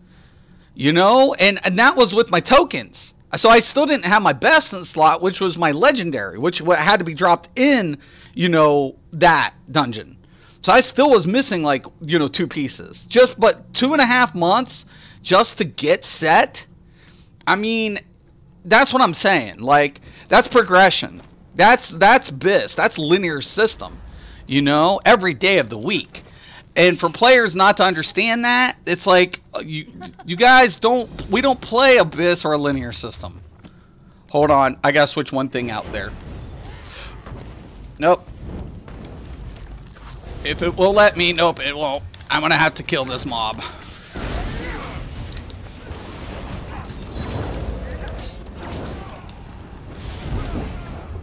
You know? And that was with my tokens. So I still didn't have my best in slot, which was my legendary, which had to be dropped in, you know, that dungeon. So I still was missing, like, you know, 2 pieces. But 2.5 months just to get set? I mean, that's what I'm saying. Like, that's progression. That's BIS. That's linear system, you know, every day of the week. And for players not to understand that, it's like, you guys we don't play a BIS or a linear system. Hold on, I gotta switch one thing out there. Nope. If it will let me, nope, it won't. I'm gonna have to kill this mob.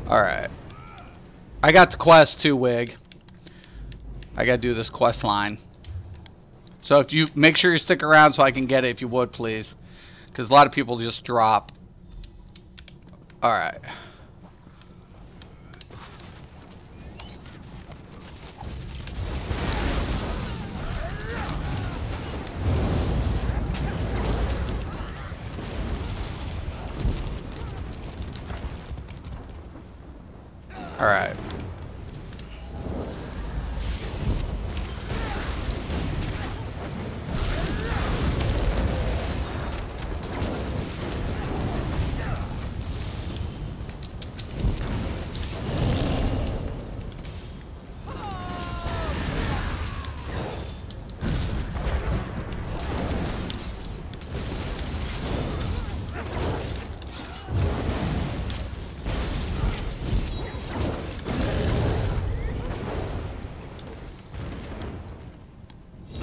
Alright. I got the quest too, Wig. I gotta do this quest line. So if you make sure you stick around so I can get it, if you would, please. Because a lot of people just drop. Alright. Alright.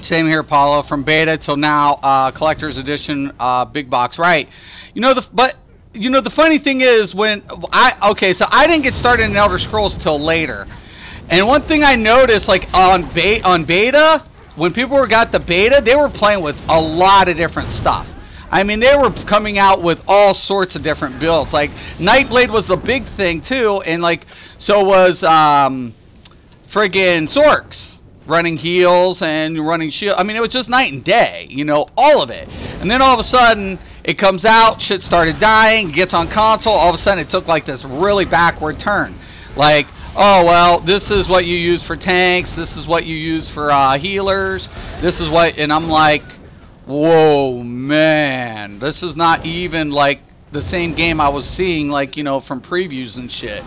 Same here, Paulo. From beta till now, collector's edition, big box. Right. You know the funny thing is so I didn't get started in Elder Scrolls till later. And one thing I noticed, like on beta, when people got the beta, they were playing with a lot of different stuff. I mean, they were coming out with all sorts of different builds. Like Nightblade was the big thing too, and like so was friggin' Sorks. Running heals and running shield. I mean, it was just night and day, you know, all of it. And then all of a sudden, it comes out, shit started dying, gets on console, all of a sudden it took like this really backward turn. Like, oh, well, this is what you use for tanks, this is what you use for healers, this is what, and I'm like, whoa, man, this is not even like the same game I was seeing, like, you know, from previews and shit.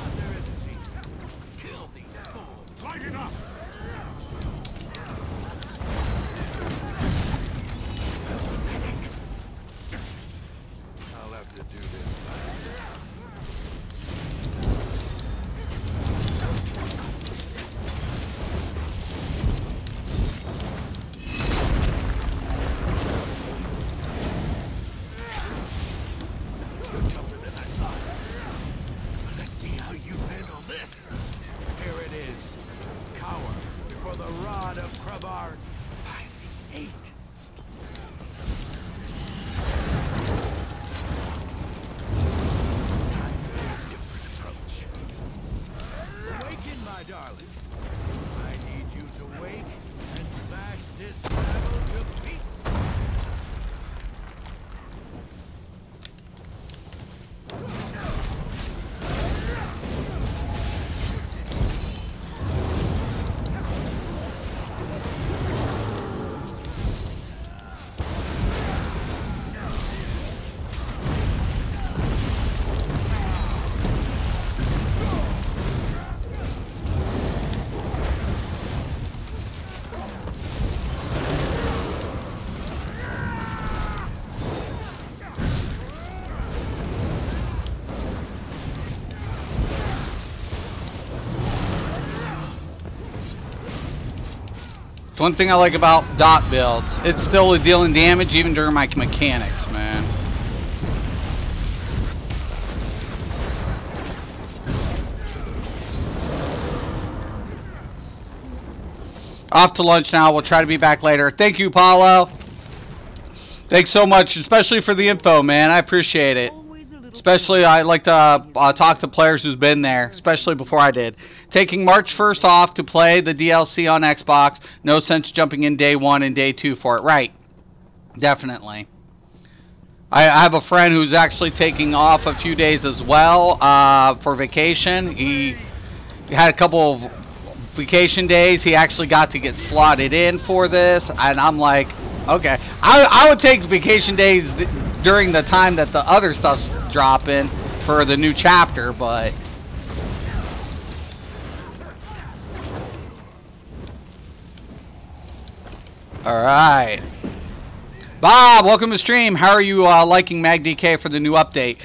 It's one thing I like about dot builds. It's still dealing damage even during my mechanics, man. Off to lunch now. We'll try to be back later. Thank you, Paulo. Thanks so much, especially for the info, man. I appreciate it. Especially, I like to talk to players who's been there, especially before I did. Taking March 1st off to play the DLC on Xbox. No sense jumping in day 1 and day 2 for it. Right. Definitely. I have a friend who's actually taking off a few days as well for vacation. He had a couple of vacation days. He actually got to get slotted in for this, and I'm like, okay. I would take vacation days during the time that the other stuff's dropping for the new chapter, but alright. Bob, welcome to stream. How are you liking MagDK for the new update?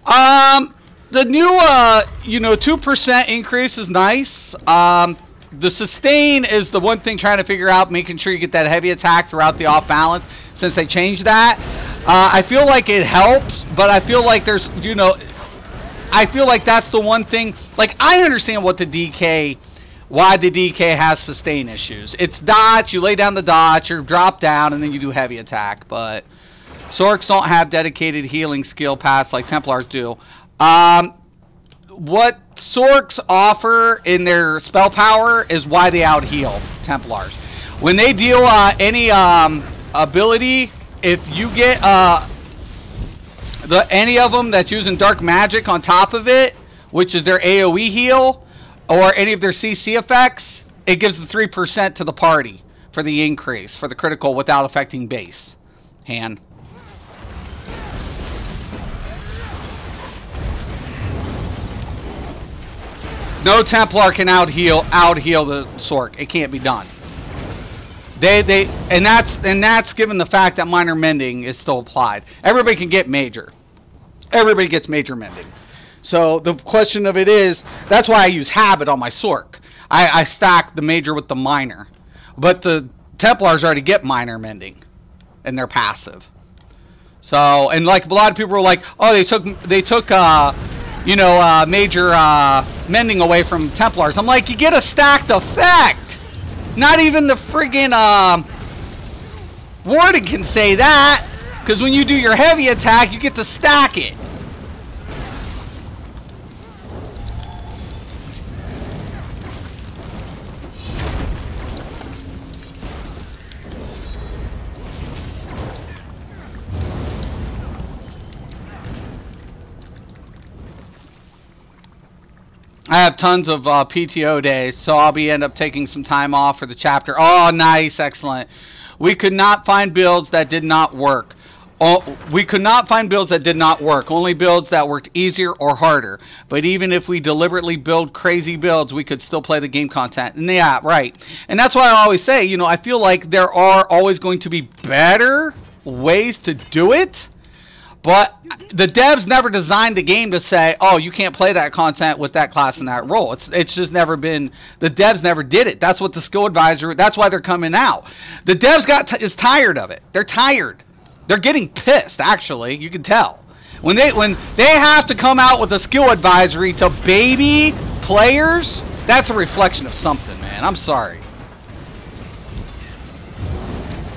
The new 2% increase is nice. The sustain is the one thing trying to figure out, making sure you get that heavy attack throughout the off balance since they changed that. I feel like it helps, but I feel like there's, I feel like that's the one thing. Like, I understand what the DK, why the DK has sustain issues. It's dots, you lay down the dots, you drop down, and then you do heavy attack. But Sorks don't have dedicated healing skill paths like Templars do. What Sorks offer in their spell power is why they out-heal Templars. When they deal any ability, if you get any of them that's using dark magic on top of it, which is their AoE heal, or any of their CC effects, it gives the 3% to the party for the increase, for the critical without affecting base. Hand. No Templar can out-heal the Sork. It can't be done. And that's given the fact that minor mending is still applied. Everybody can get major. Everybody gets major mending. So the question of it is, that's why I use habit on my Sork. I stack the major with the minor. But the Templars already get minor mending and they're passive. So, and like a lot of people were like, oh, they took major mending away from Templars. I'm like, you get a stacked effect. Not even the friggin' Warden can say that, because when you do your heavy attack, you get to stack it. I have tons of PTO days, so I'll end up taking some time off for the chapter. Oh, nice, excellent. We could not find builds that did not work. We could not find builds that did not work. Only builds that worked easier or harder. But even if we deliberately build crazy builds, we could still play the game content. And yeah, right. And that's why I always say, I feel like there are always going to be better ways to do it. But the devs never designed the game to say, oh, you can't play that content with that class and that role. It's just never been, the devs never did it. That's what the skill advisor, that's why they're coming out. The devs is tired of it. They're tired. They're getting pissed, actually. You can tell. When they have to come out with a skill advisory to baby players, that's a reflection of something, man. I'm sorry.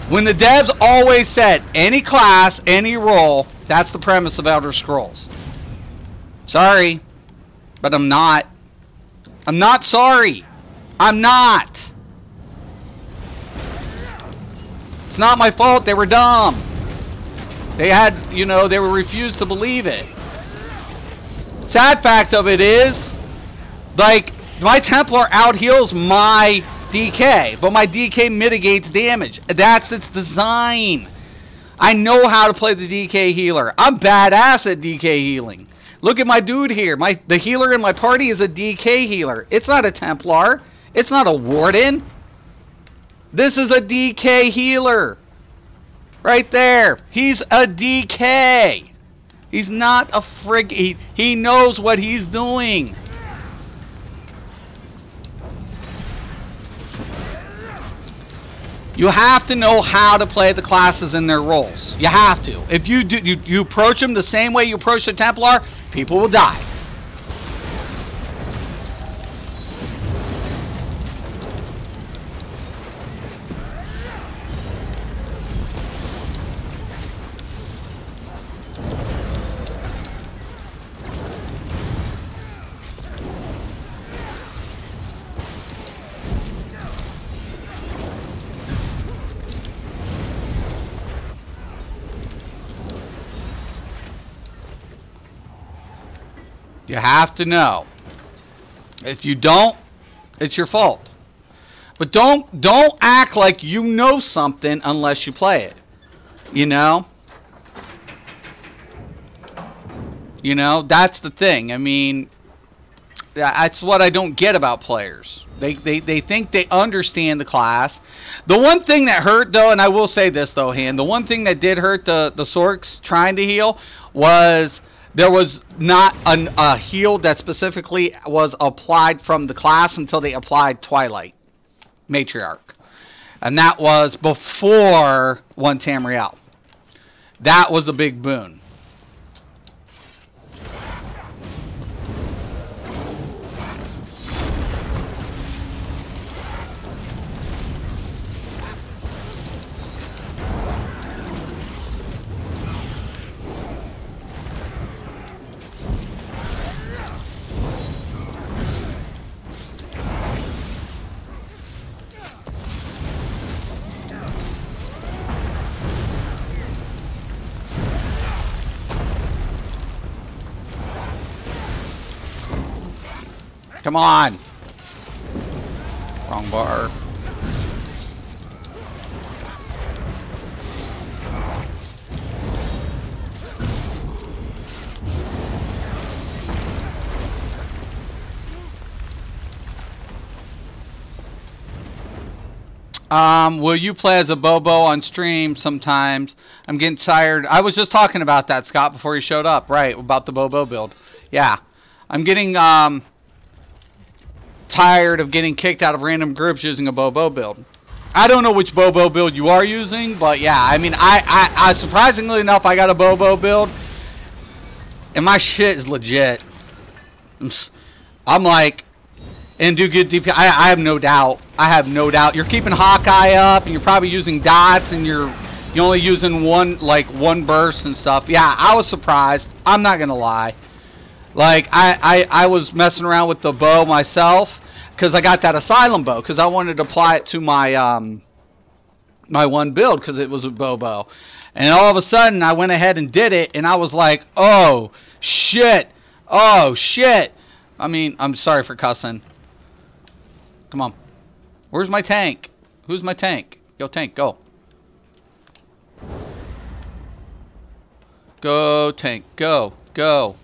When the devs always said, any class, any role, that's the premise of Elder Scrolls. Sorry, but I'm not. I'm not sorry. I'm not. It's not my fault. They were dumb. They had, they were refused to believe it. Sad fact of it is, like, my Templar out-heals my DK, but my DK mitigates damage. That's its design. I know how to play the DK healer. I'm badass at DK healing. Look at my dude here. The healer in my party is a DK healer. It's not a Templar. It's not a Warden. This is a DK healer. Right there. He's a DK. He's not a frig. He knows what he's doing. You have to know how to play the classes and their roles. You have to. If you do, you approach them the same way you approach the Templar, people will die. You have to know. If you don't, it's your fault. But don't act like you know something unless you play it. You know? You know, that's the thing. I mean, that's what I don't get about players. They think they understand the class. The one thing that hurt, though, and I will say this, though, Han, the one thing that did hurt the Sorks trying to heal was there was not a heal that specifically was applied from the class until they applied Twilight Matriarch. And that was before one Tamriel. That was a big boon. Come on. Wrong bar. Will you play as a Bobo on stream sometimes? I'm getting tired. I was just talking about that, Scott, before you showed up. Right, about the Bobo build. Yeah. I'm getting tired of getting kicked out of random groups using a Bobo build. I don't know which Bobo build you are using, but yeah, I mean, I surprisingly enough, I got a Bobo build, and my shit is legit. I'm like, and do good DP. I have no doubt. I have no doubt. You're keeping Hawkeye up, and you're probably using dots, and you're only using one burst and stuff. Yeah, I was surprised. I'm not gonna lie. Like I was messing around with the bow myself because I got that Asylum bow because I wanted to apply it to my my one build because it was a bow. And all of a sudden I went ahead and did it, and I was like, oh shit, oh shit. I mean, I'm sorry for cussing. Come on, where's my tank? Who's my tank? Yo, tank, go. Go, tank, go, go.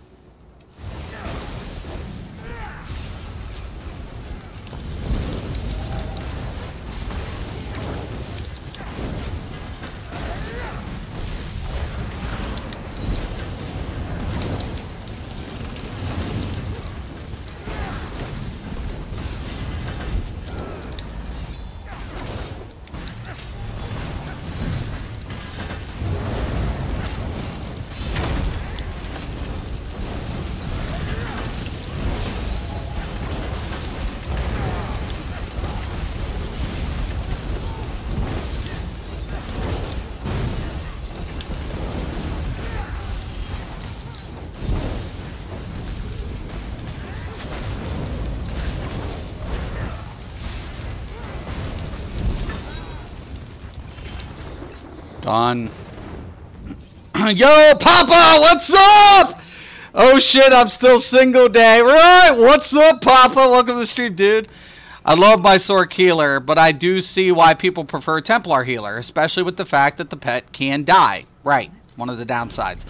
Done. Yo, Papa, what's up? Oh shit, I'm still single day. Right, what's up, Papa? Welcome to the stream, dude. I love my Sork healer, but I do see why people prefer Templar healer, especially with the fact that the pet can die. Right, one of the downsides.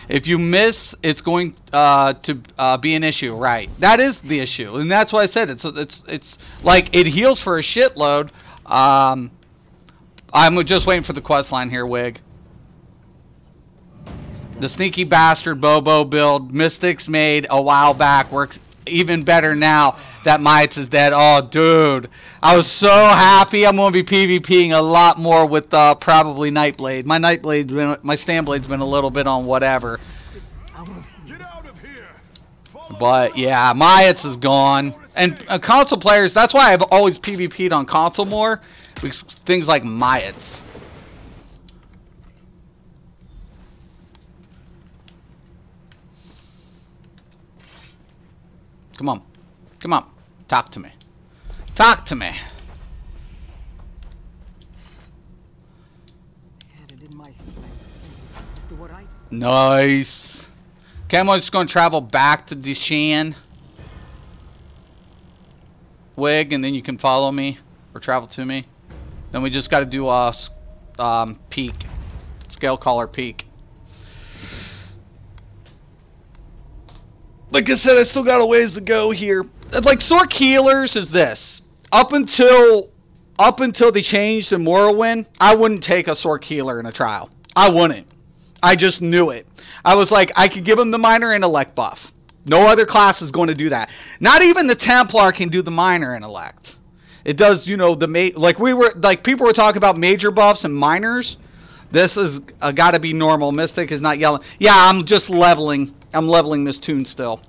If you miss, it's going to be an issue. Right, that is the issue, and that's why I said it's like it heals for a shitload. I'm just waiting for the quest line here, Wig. The sneaky bastard Bobo build Mystics made a while back works even better now that Myats is dead. Oh, dude. I was so happy. I'm going to be PvPing a lot more with probably Nightblade. My Standblade's been a little bit on whatever. But, yeah, Myats is gone. And console players, that's why I've always PvP'd on console more. Because things like Myats. Come on. Come on. Talk to me. Talk to me. Nice. Okay, I'm just going to travel back to Deshan. Wig, and then you can follow me. Or travel to me. Then we just got to do a peak. Scale caller peak. Like I said, I still got a ways to go here. Like, Sork Healers is this. Up until they changed in Morrowind, I wouldn't take a Sork Healer in a trial. I wouldn't. I just knew it. I was like, I could give him the minor intellect buff. No other class is going to do that. Not even the Templar can do the minor intellect. It does, you know, people were talking about major buffs and minors. This is got to be normal. Mystic is not yelling. Yeah, I'm just leveling. I'm leveling this tune still.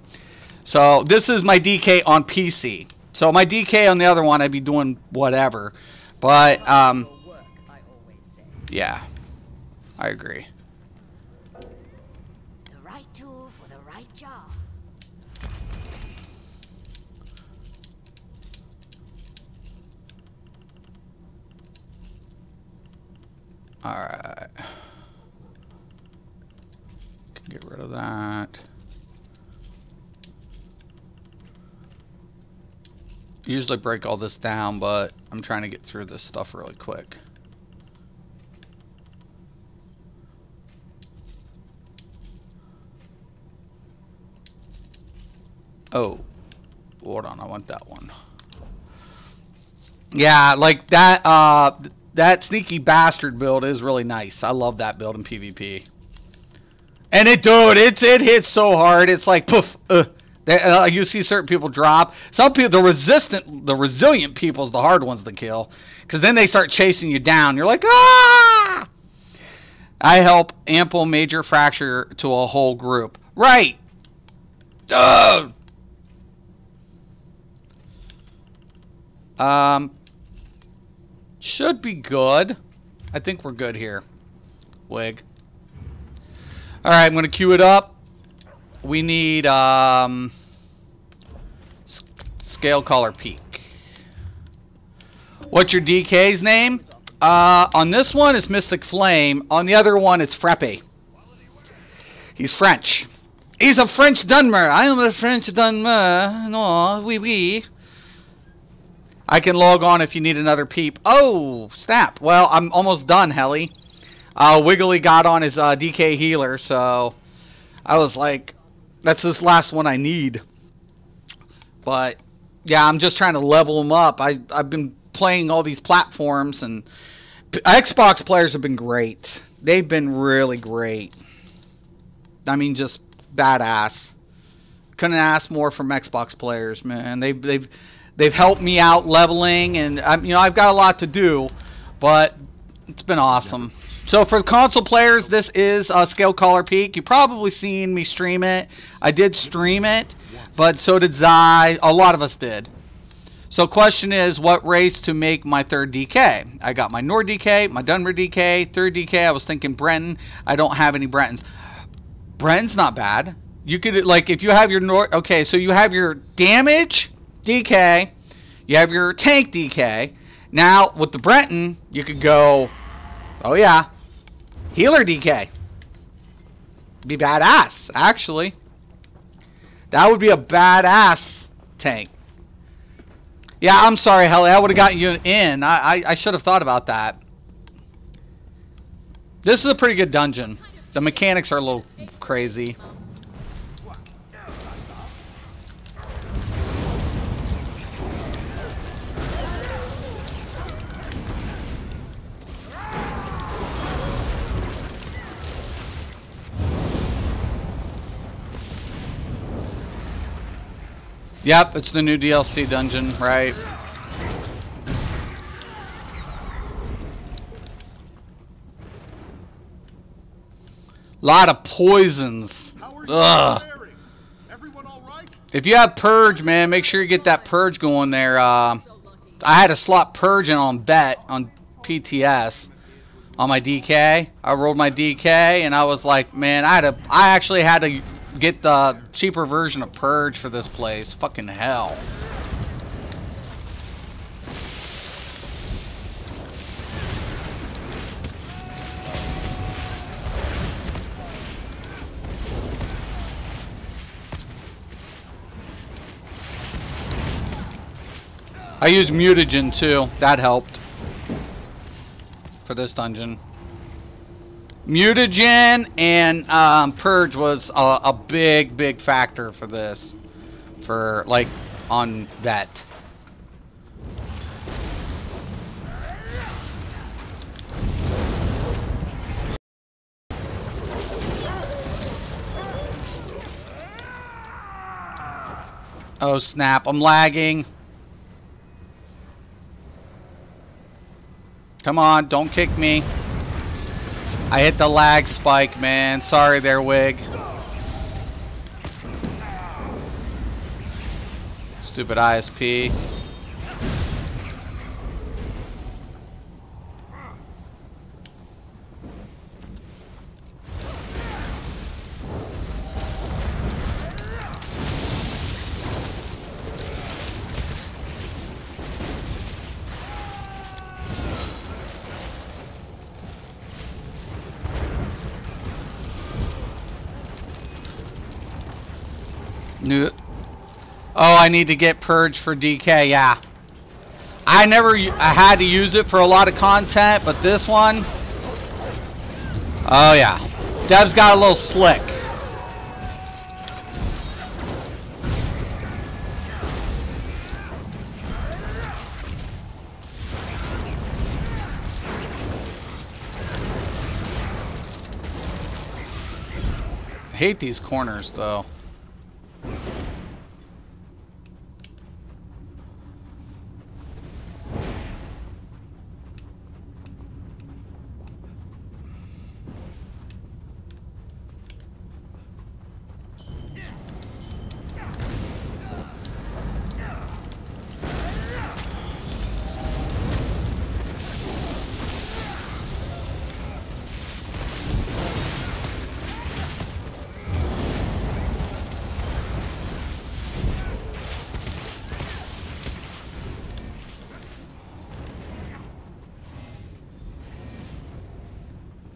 So this is my DK on PC. So my DK on the other one, I'd be doing whatever. But yeah, I agree. The right tool for the right job. All right. Get rid of that. Usually break all this down, but I'm trying to get through this stuff really quick. Oh, hold on, I want that one. Yeah, like that that sneaky bastard build is really nice. I love that build in PvP. And it hits so hard. It's like poof. You see certain people drop. Some people, the resilient people is the hard ones to kill, because then they start chasing you down. You're like, ah! I help ample major fracture to a whole group. Right. Should be good. I think we're good here. Wig. All right, I'm going to queue it up. We need scale caller peak. What's your DK's name? On this one, it's Mystic Flame. On the other one, it's Frappe. He's French. He's a French Dunmer. I am a French Dunmer. No, oui, oui. I can log on if you need another peep. Oh, snap. Well, I'm almost done, Helly. Wiggly got on his DK healer, so I was like, that's this last one I need. But yeah, I'm just trying to level him up. I've been playing all these platforms, and Xbox players have been great. They've been really great. I mean, just badass. Couldn't ask more from Xbox players, man. They've helped me out leveling, and you know, I've got a lot to do, but it's been awesome. So for console players, this is Scale Caller Peak. You've probably seen me stream it. I did stream it, but so did Zai. A lot of us did. So question is, what race to make my third DK? I got my Nord DK, my Dunmer DK, third DK. I was thinking Brenton. I don't have any Brentons. Brenton's not bad. You could, like, if you have your Nord... Okay, so you have your damage DK. You have your tank DK. Now, with the Brenton, you could go... Oh, yeah. Healer DK. Be badass, actually. That would be a badass tank. Yeah, I'm sorry, Helly. I would have gotten you in. I should have thought about that. This is a pretty good dungeon. The mechanics are a little crazy. Yep, it's the new DLC dungeon, right? Lot of poisons. Ugh. Everyone all right? If you have Purge, man, make sure you get that Purge going there. I had a slot Purge on bet on PTS on my DK. I rolled my DK and I was like, man, I actually had to get the cheaper version of Purge for this place. Fucking hell. I used mutagen too. That helped for this dungeon. Mutagen and Purge was a big factor for this. For like on vet. Oh snap! I'm lagging. Come on, don't kick me. I hit the lag spike, man. Sorry there, Wig. Stupid ISP. New. Oh, I need to get Purge for DK. Yeah, I had to use it for a lot of content, but this one, oh yeah, Dev's got a little slick. I hate these corners though.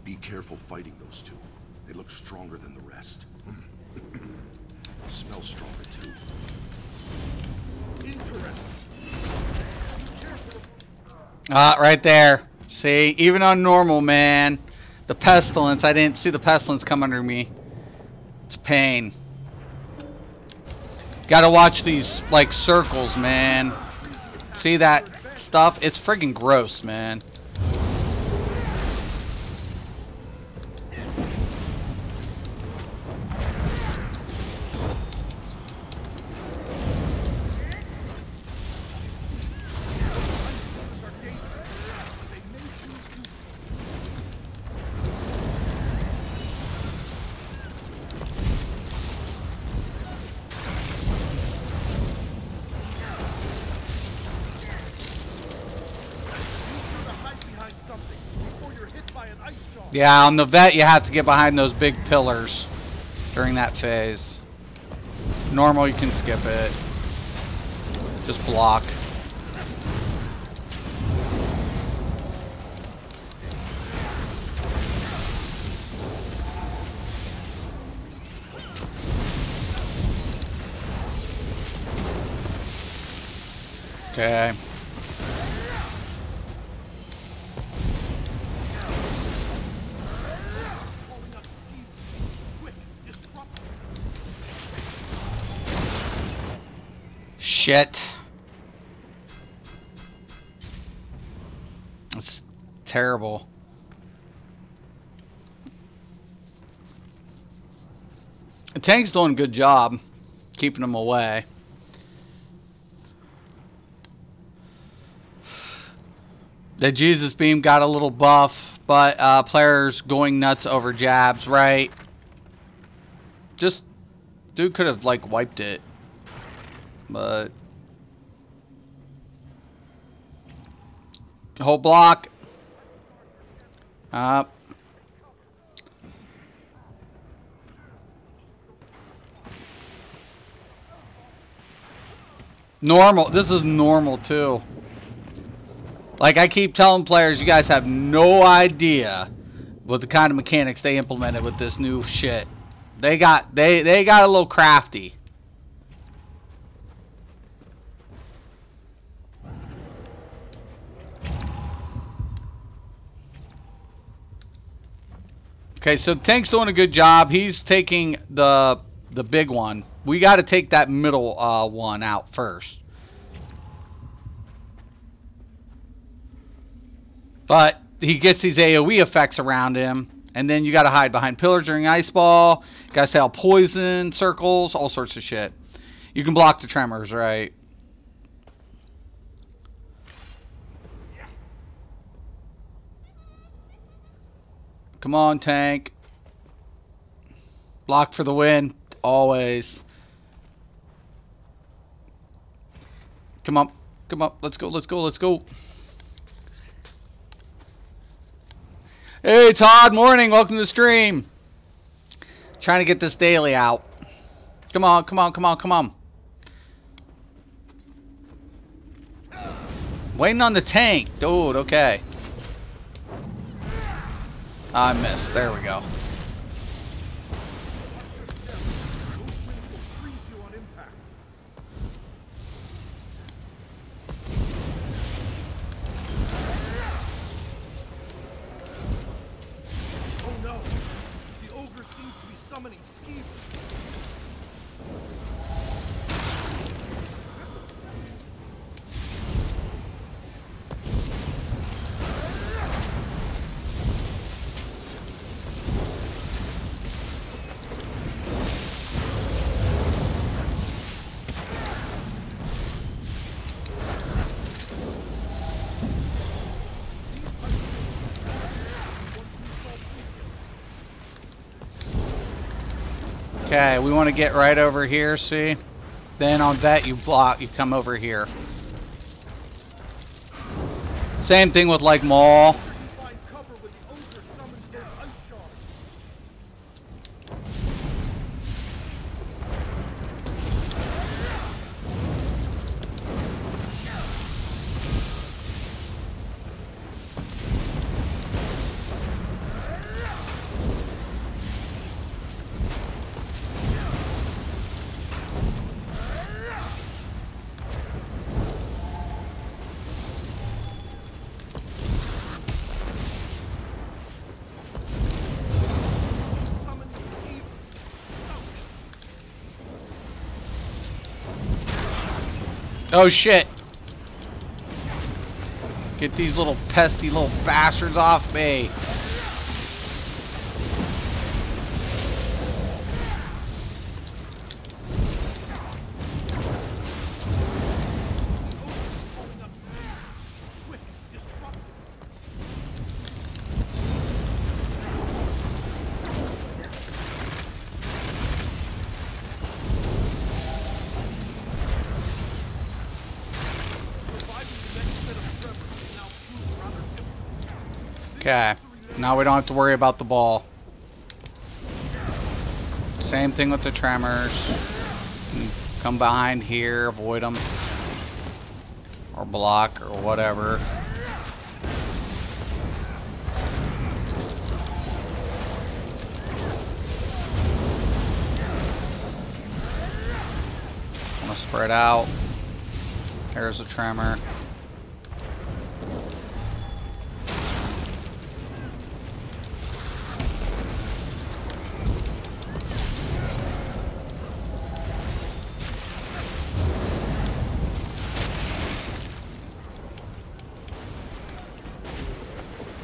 Be careful fighting those two. They look stronger than the rest. Smell stronger too. Interesting. Right there. See, even on normal, man, the pestilence. I didn't see the pestilence come under me. It's a pain. Gotta watch these like circles, man. See that stuff? It's friggin' gross, man. Yeah, on the vet you have to get behind those big pillars during that phase. Normal you can skip it. Just block. Okay. Shit. That's terrible. The tank's doing a good job keeping them away. The Jesus beam got a little buff, but players going nuts over jabs, right? Just, dude could have, like, wiped it. But... whole block. Up. Normal. This is normal, too. Like I keep telling players, you guys have no idea what the kind of mechanics they implemented with this new shit. They got a little crafty. Okay, so Tank's doing a good job. He's taking the big one. We got to take that middle one out first. But he gets these AoE effects around him, and then you got to hide behind pillars during ice ball. You got to sail poison circles, all sorts of shit. You can block the tremors, right? Come on, Tank. Block for the win, always. Come on, come on, let's go, let's go, let's go. Hey, Todd, morning, welcome to the stream. Trying to get this daily out. Come on, come on, come on, come on. Waiting on the tank, dude, okay. I missed, there we go. Okay, we want to get right over here, see? Then on that you block, you come over here. Same thing with like Maul. Oh shit! Get these little pesky little bastards off me! Okay, now we don't have to worry about the ball. Same thing with the tremors. Come behind here, avoid them. Or block, or whatever. Want to spread out. There's a tremor.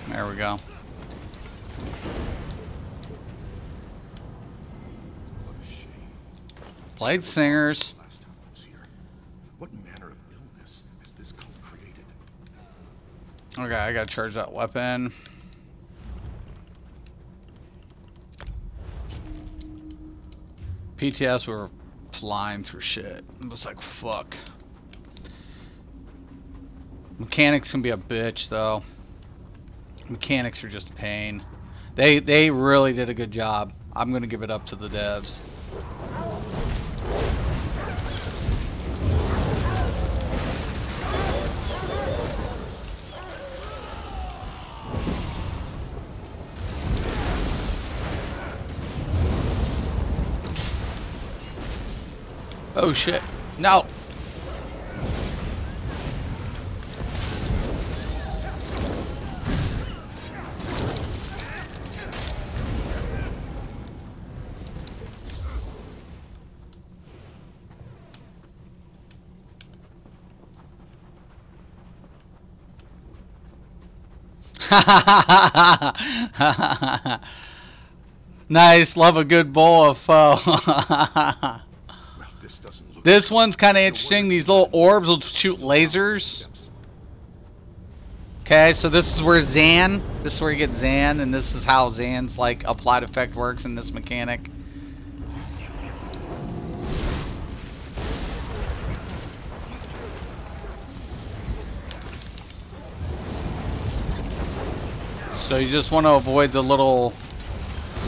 There we go. Blade Singers. Last time I was here, what manner of illness has this cult created? Okay, I gotta charge that weapon. PTS, we were flying through shit. It was like, fuck. Mechanics can be a bitch, though. Mechanics are just a pain. They really did a good job. I'm gonna give it up to the devs. Oh shit. No. Nice, love a good bowl of pho. This one's kind of interesting. These little orbs will shoot lasers. Okay, so this is where Zan, this is where you get Zan, and this is how Zan's like applied effect works in this mechanic. So you just want to avoid the little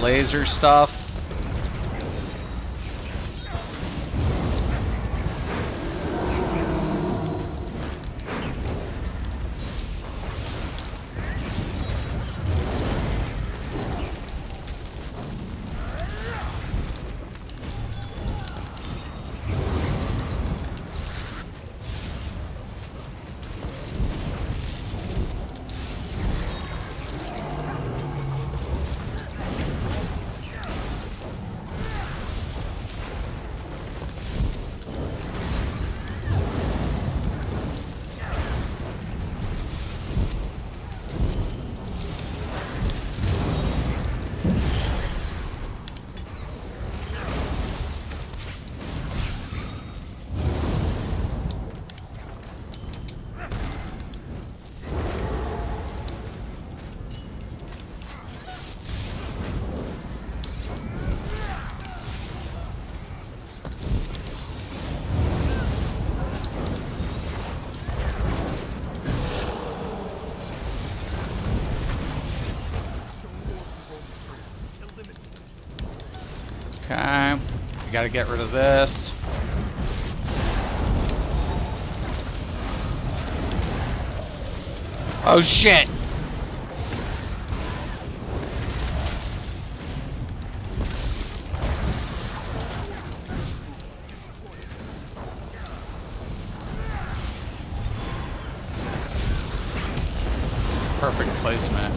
laser stuff. Okay, we gotta get rid of this. Oh shit! Perfect placement.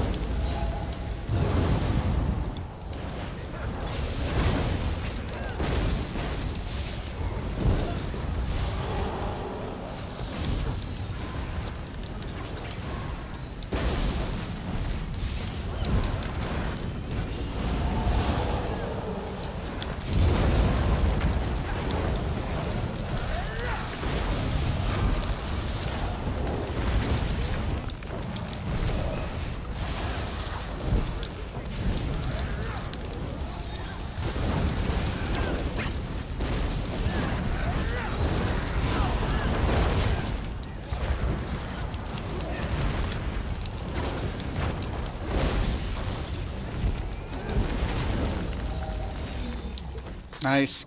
Nice.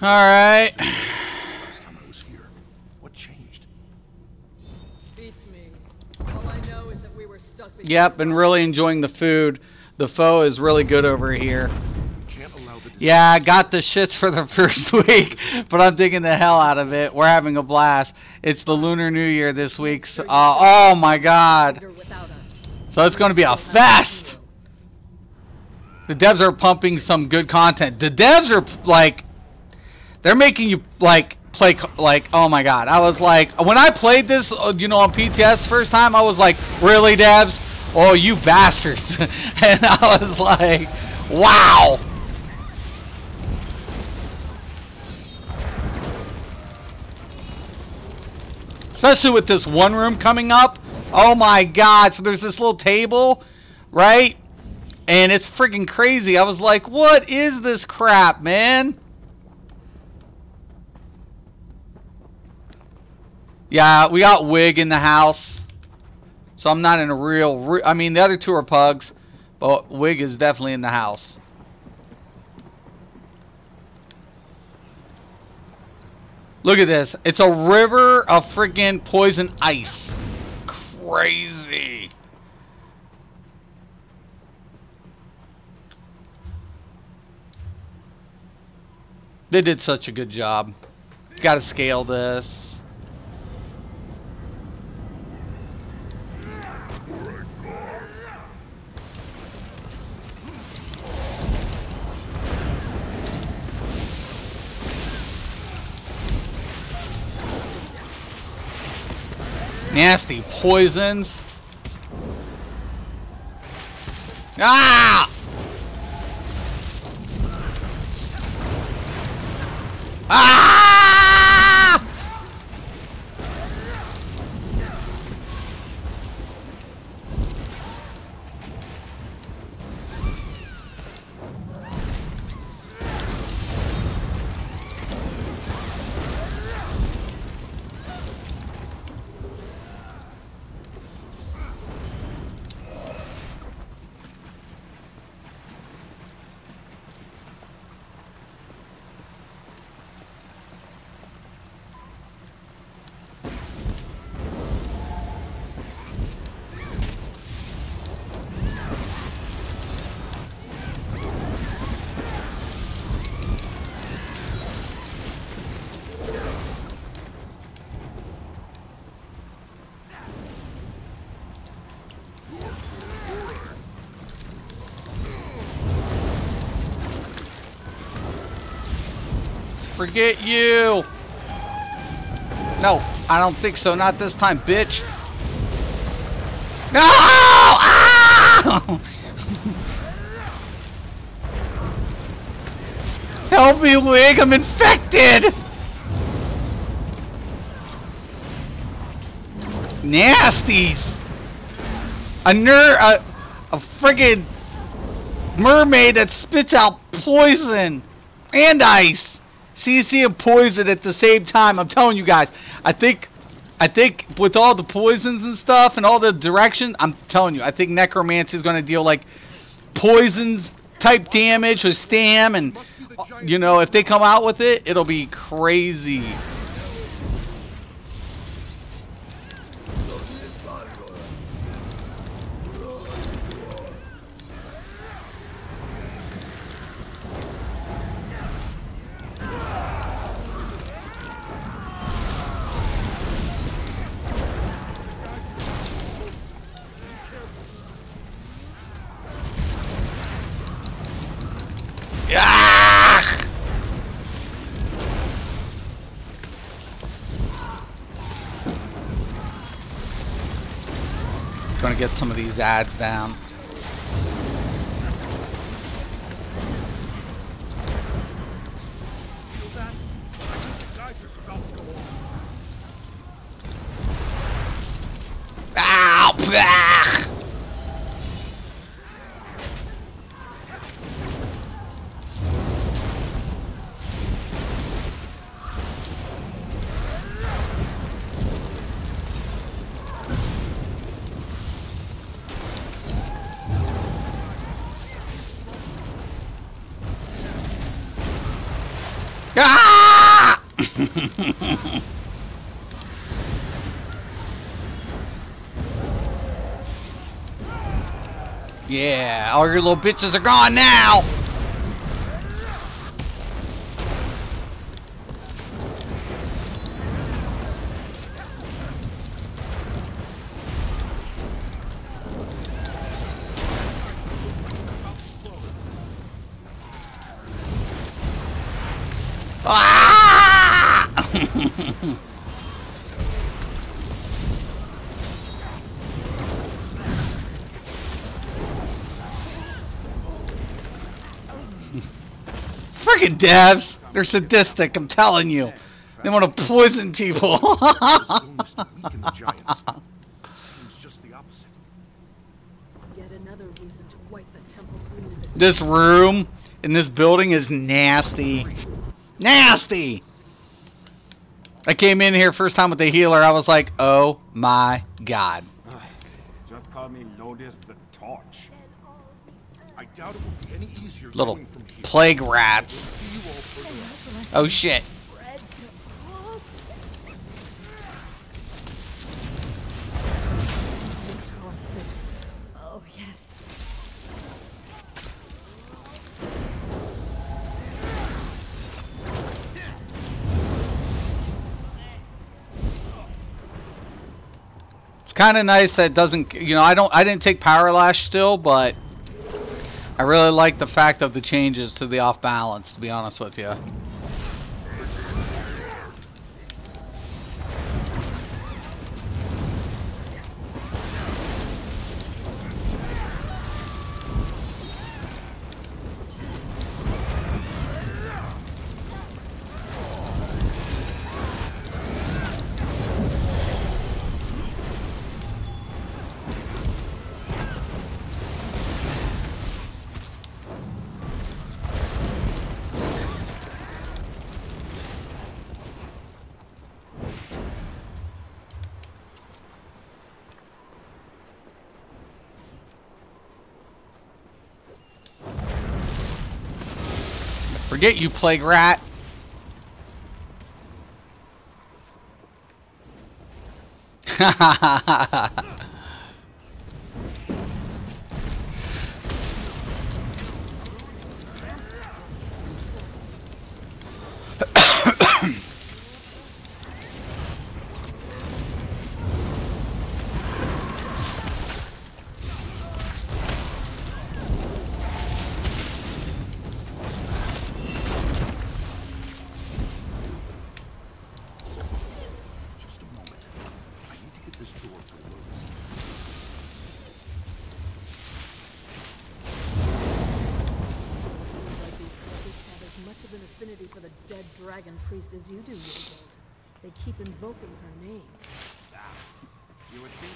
All right. Last time I was here, what changed? Beats me. All I know is that we were stuck. Yep, and really enjoying the food. The pho is really good over here. Can't allow the Yeah, I got the shits for the first week, but I'm digging the hell out of it. We're having a blast. It's the Lunar New Year this week. So, oh my god. So it's going to be a fest. The devs are pumping some good content. The devs are like, they're making you like play like, oh my god. I was like, when I played this, you know, on PTS first time, I was like, really, devs? Oh, you bastards. And I was like, wow. Especially with this one room coming up. Oh my god. So there's this little table, right? And it's freaking crazy. I was like, what is this crap, man? Yeah, we got Wig in the house. So I'm not in a real... I mean, the other two are pugs. But Wig is definitely in the house. Look at this. It's a river of freaking poison ice. Crazy. They did such a good job. Got to scale this. Nasty poisons. Ah! Ah! Forget you! No, I don't think so. Not this time, bitch. No! Ah! Help me, Wig! I'm infected! Nasties! A friggin' mermaid that spits out poison and ice. CC and poison at the same time. I'm telling you guys. I think with all the poisons and stuff and all the directions, I'm telling you, I think Necromancy is going to deal like poisons type damage with Stam, and you know, if they come out with it, it'll be crazy. Gonna get some of these ads down. Ow! Ah! Ah! Yeah, all your little bitches are gone now. Ah! Friggin' devs! They're sadistic, I'm telling you. They want to poison people. illness to weaken the giants. Seems just the opposite. Yet another reason to wipe the temple clean of This room in this building is nasty. Nasty! I came in here first time with the healer. I was like, oh my god. Just call me Lodius the Torch. I doubt it will be any easier Little going from here. plague We'll rats. see you all further out. Oh shit. Bread to cook. Oh, yes. It's kind of nice that it doesn't, you know, I didn't take Power Lash still, but I really like the fact of the changes to the off balance, to be honest with you. Forget you, plague rat. Just a moment. I need to get this door closed. like these cultists have as much of an affinity for the dead dragon priest as you do, Wiggled. They keep invoking her name.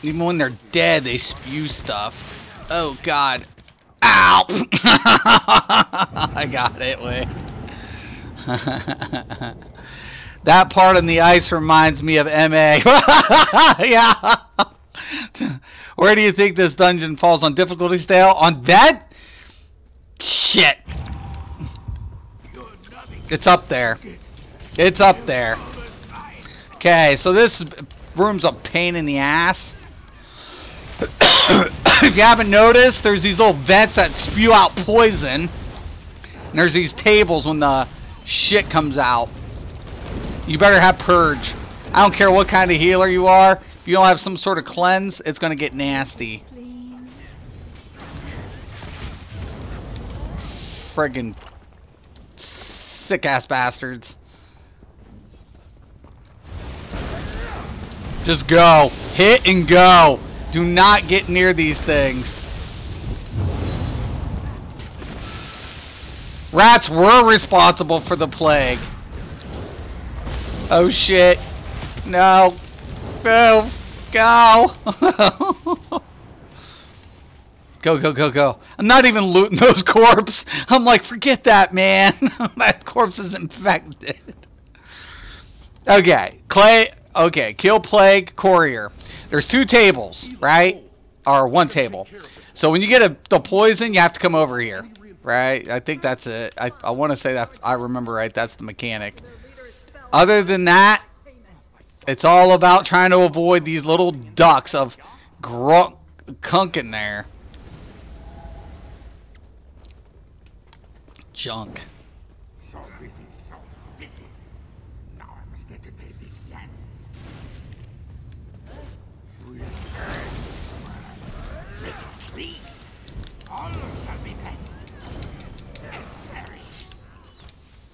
Even when they're dead, they spew stuff. Oh god. Ow! I got it, wait. That part in the ice reminds me of MA. Yeah. Where do you think this dungeon falls on difficulty scale? On that? Shit. It's up there. It's up there. Okay, so this room's a pain in the ass. If you haven't noticed, there's these little vents that spew out poison. And there's these tables when the shit comes out. You better have purge. I don't care what kind of healer you are. If you don't have some sort of cleanse, it's going to get nasty. Friggin' sick-ass bastards. Just go. Hit and go. Do not get near these things. Rats were responsible for the plague. Oh shit. No. No. Go. Go, go, go, go. I'm not even looting those corpses. I'm like, forget that, man. That corpse is infected. Okay. Clay. Okay. Kill plague courier. There's 2 tables, right? Or 1 table. So when you get the poison, you have to come over here. Right? I think that's it. I want to say that I remember right. That's the mechanic. Other than that, it's all about trying to avoid these little ducks of gunk in there. Junk. So busy, so busy. Now I must get to pay these guests. Make it clean. All shall be best. And perish.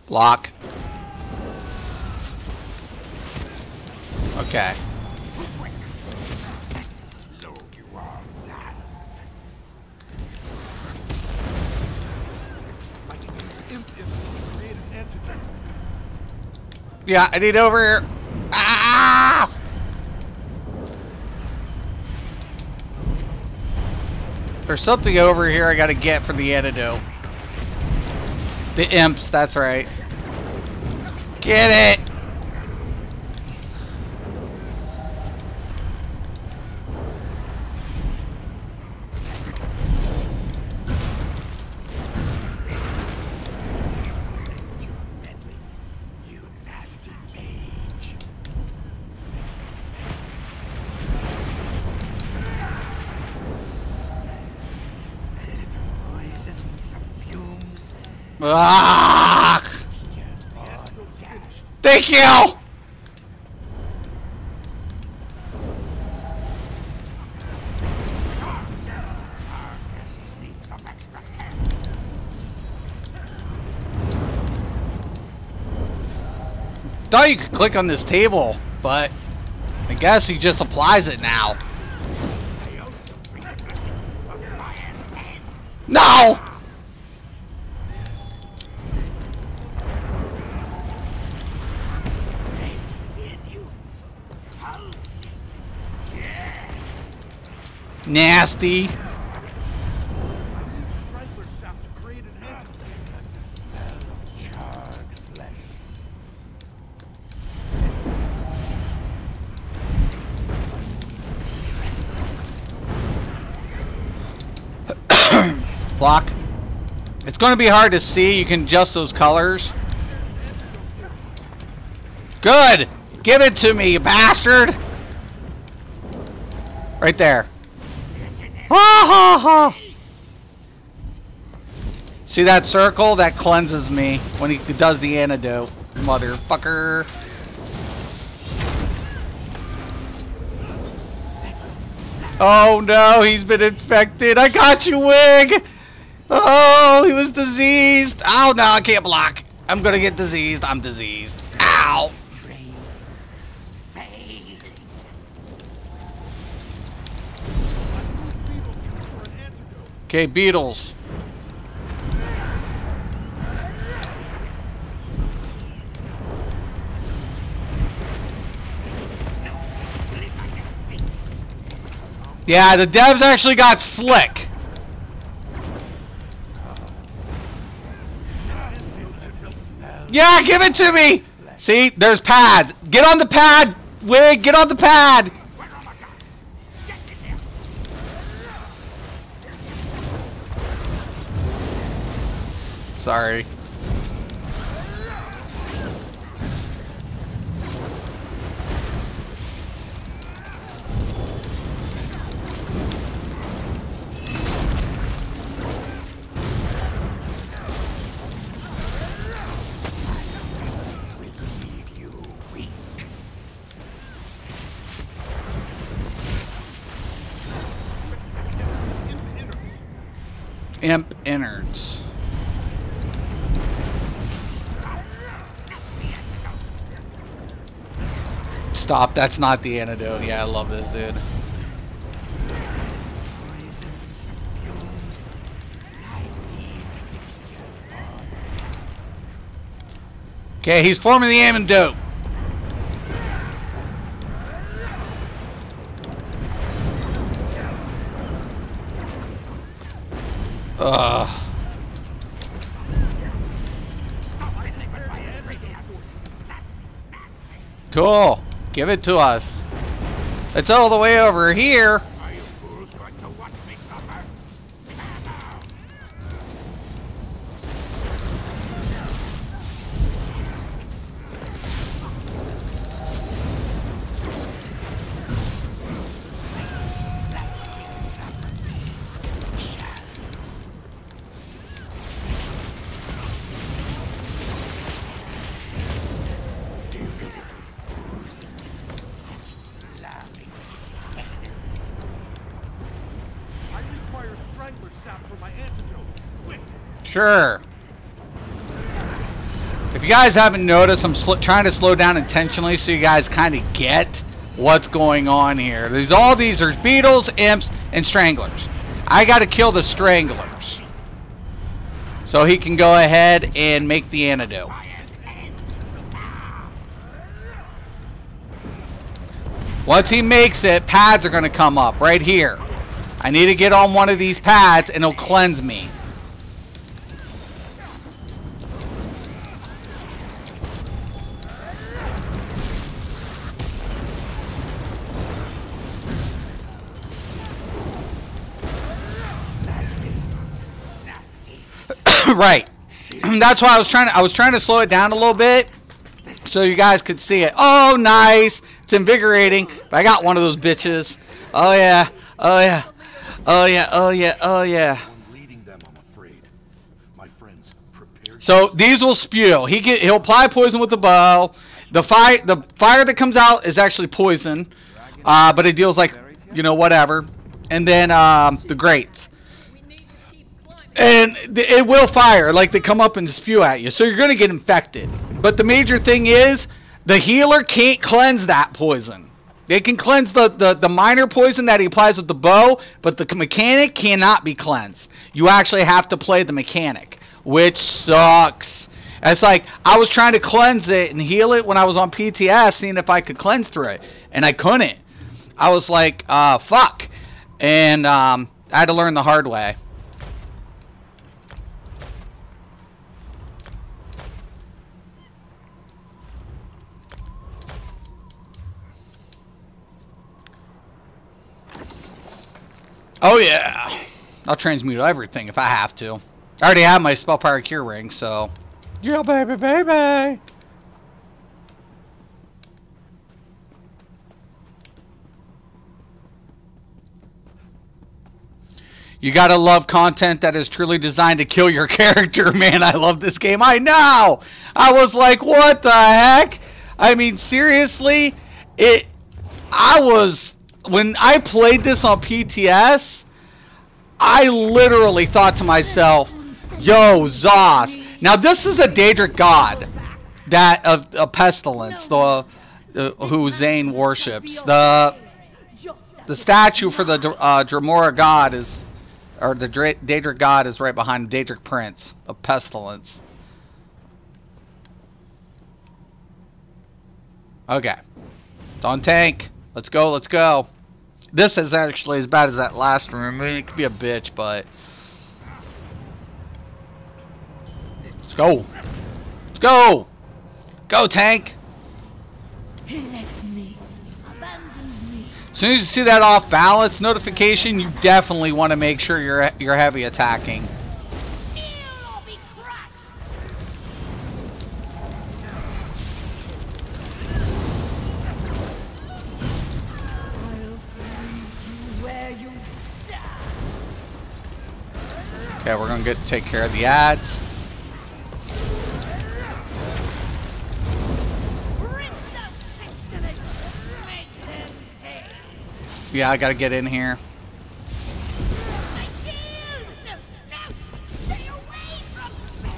Block. Okay. Let's slow you all down. I can use imp to create an antidote. Yeah, I need over here. Ah! There's something over here I gotta get for the antidote. The imps, that's right. Get it! You nasty mage. A little poison, some fumes. Ah! Thank you! Our guests need some extra care. Thought you could click on this table, but I guess he just applies it now. I also bring the blessing of fire's end. No! Spreads within you. Pulsing. Yes. Nasty. Strangler sap to create an antidote. And the smell of charred flesh. Block. It's going to be hard to see. You can adjust those colors. Good! Give it to me, you bastard! Right there. Ha ha ha! See that circle? That cleanses me when he does the antidote. Motherfucker. Oh no, he's been infected. I got you, Wig! Oh, he was diseased. Oh no, I can't block. I'm gonna get diseased. I'm diseased. Ow! Fade. Fade. Beetle juice for an antidote. Okay, beetles. Yeah, the devs actually got slick. Yeah, give it to me! See, there's pads. Get on the pad, Wig, get on the pad! Where are my guns? Get in there. Sorry. Leave you weak. Imp innards. Stop, that's not the antidote. Yeah, I love this dude. Poisons and fumes. I need mixture on. Okay, he's forming the antidote. Ugh. Stop fiddling with my ingredients. Nasty, nasty. Cool. Give it to us. It's all the way over here. Are you fools going to watch me suffer? Stand out. Do you feel it oozing? Such laughing sickness. I require strangler sap for my antidote. Quick. Sure. If you guys haven't noticed, I'm trying to slow down intentionally so you guys kind of get what's going on here. There's beetles, imps, and stranglers. I got to kill the stranglers so he can go ahead and make the antidote. Fire's end. Once he makes it, pads are going to come up right here. I need to get on one of these pads and it'll cleanse me. Right. That's why I was trying to slow it down a little bit so you guys could see it. Oh, nice. It's invigorating. But I got one of those bitches. Oh yeah. Oh yeah. Oh yeah. Oh yeah. Oh yeah. So these will spew. He'll apply poison with the bow. The fire that comes out is actually poison. But it deals like, you know, whatever. And then the grates. And it will fire, like they come up and spew at you. So you're going to get infected. But the major thing is, the healer can't cleanse that poison. They can cleanse the minor poison that he applies with the bow, but the mechanic cannot be cleansed. You actually have to play the mechanic, which sucks. It's like, I was trying to cleanse it and heal it when I was on PTS, seeing if I could cleanse through it. And I couldn't. I was like, fuck. And I had to learn the hard way. Oh yeah, I'll transmute everything if I have to. I already have my spell power cure ring, so yeah, baby, baby. You gotta love content that is truly designed to kill your character, man. I love this game. I know. I was like, what the heck? I mean, seriously, when I played this on PTS, I literally thought to myself, yo, Zos. Now, this is a Daedric god that of pestilence, who Zane worships. The statue for the Dremora god is, or the Daedric god is right behind Daedric Prince of pestilence. Okay. It's on tank. Let's go, let's go. This is actually as bad as that last room. I mean, it could be a bitch, but... Let's go. Let's go! Go, tank! He left me, abandoned me. As soon as you see that off balance notification, you definitely want to make sure you're heavy attacking. Okay, we're gonna take care of the ads. Yeah, I gotta get in here.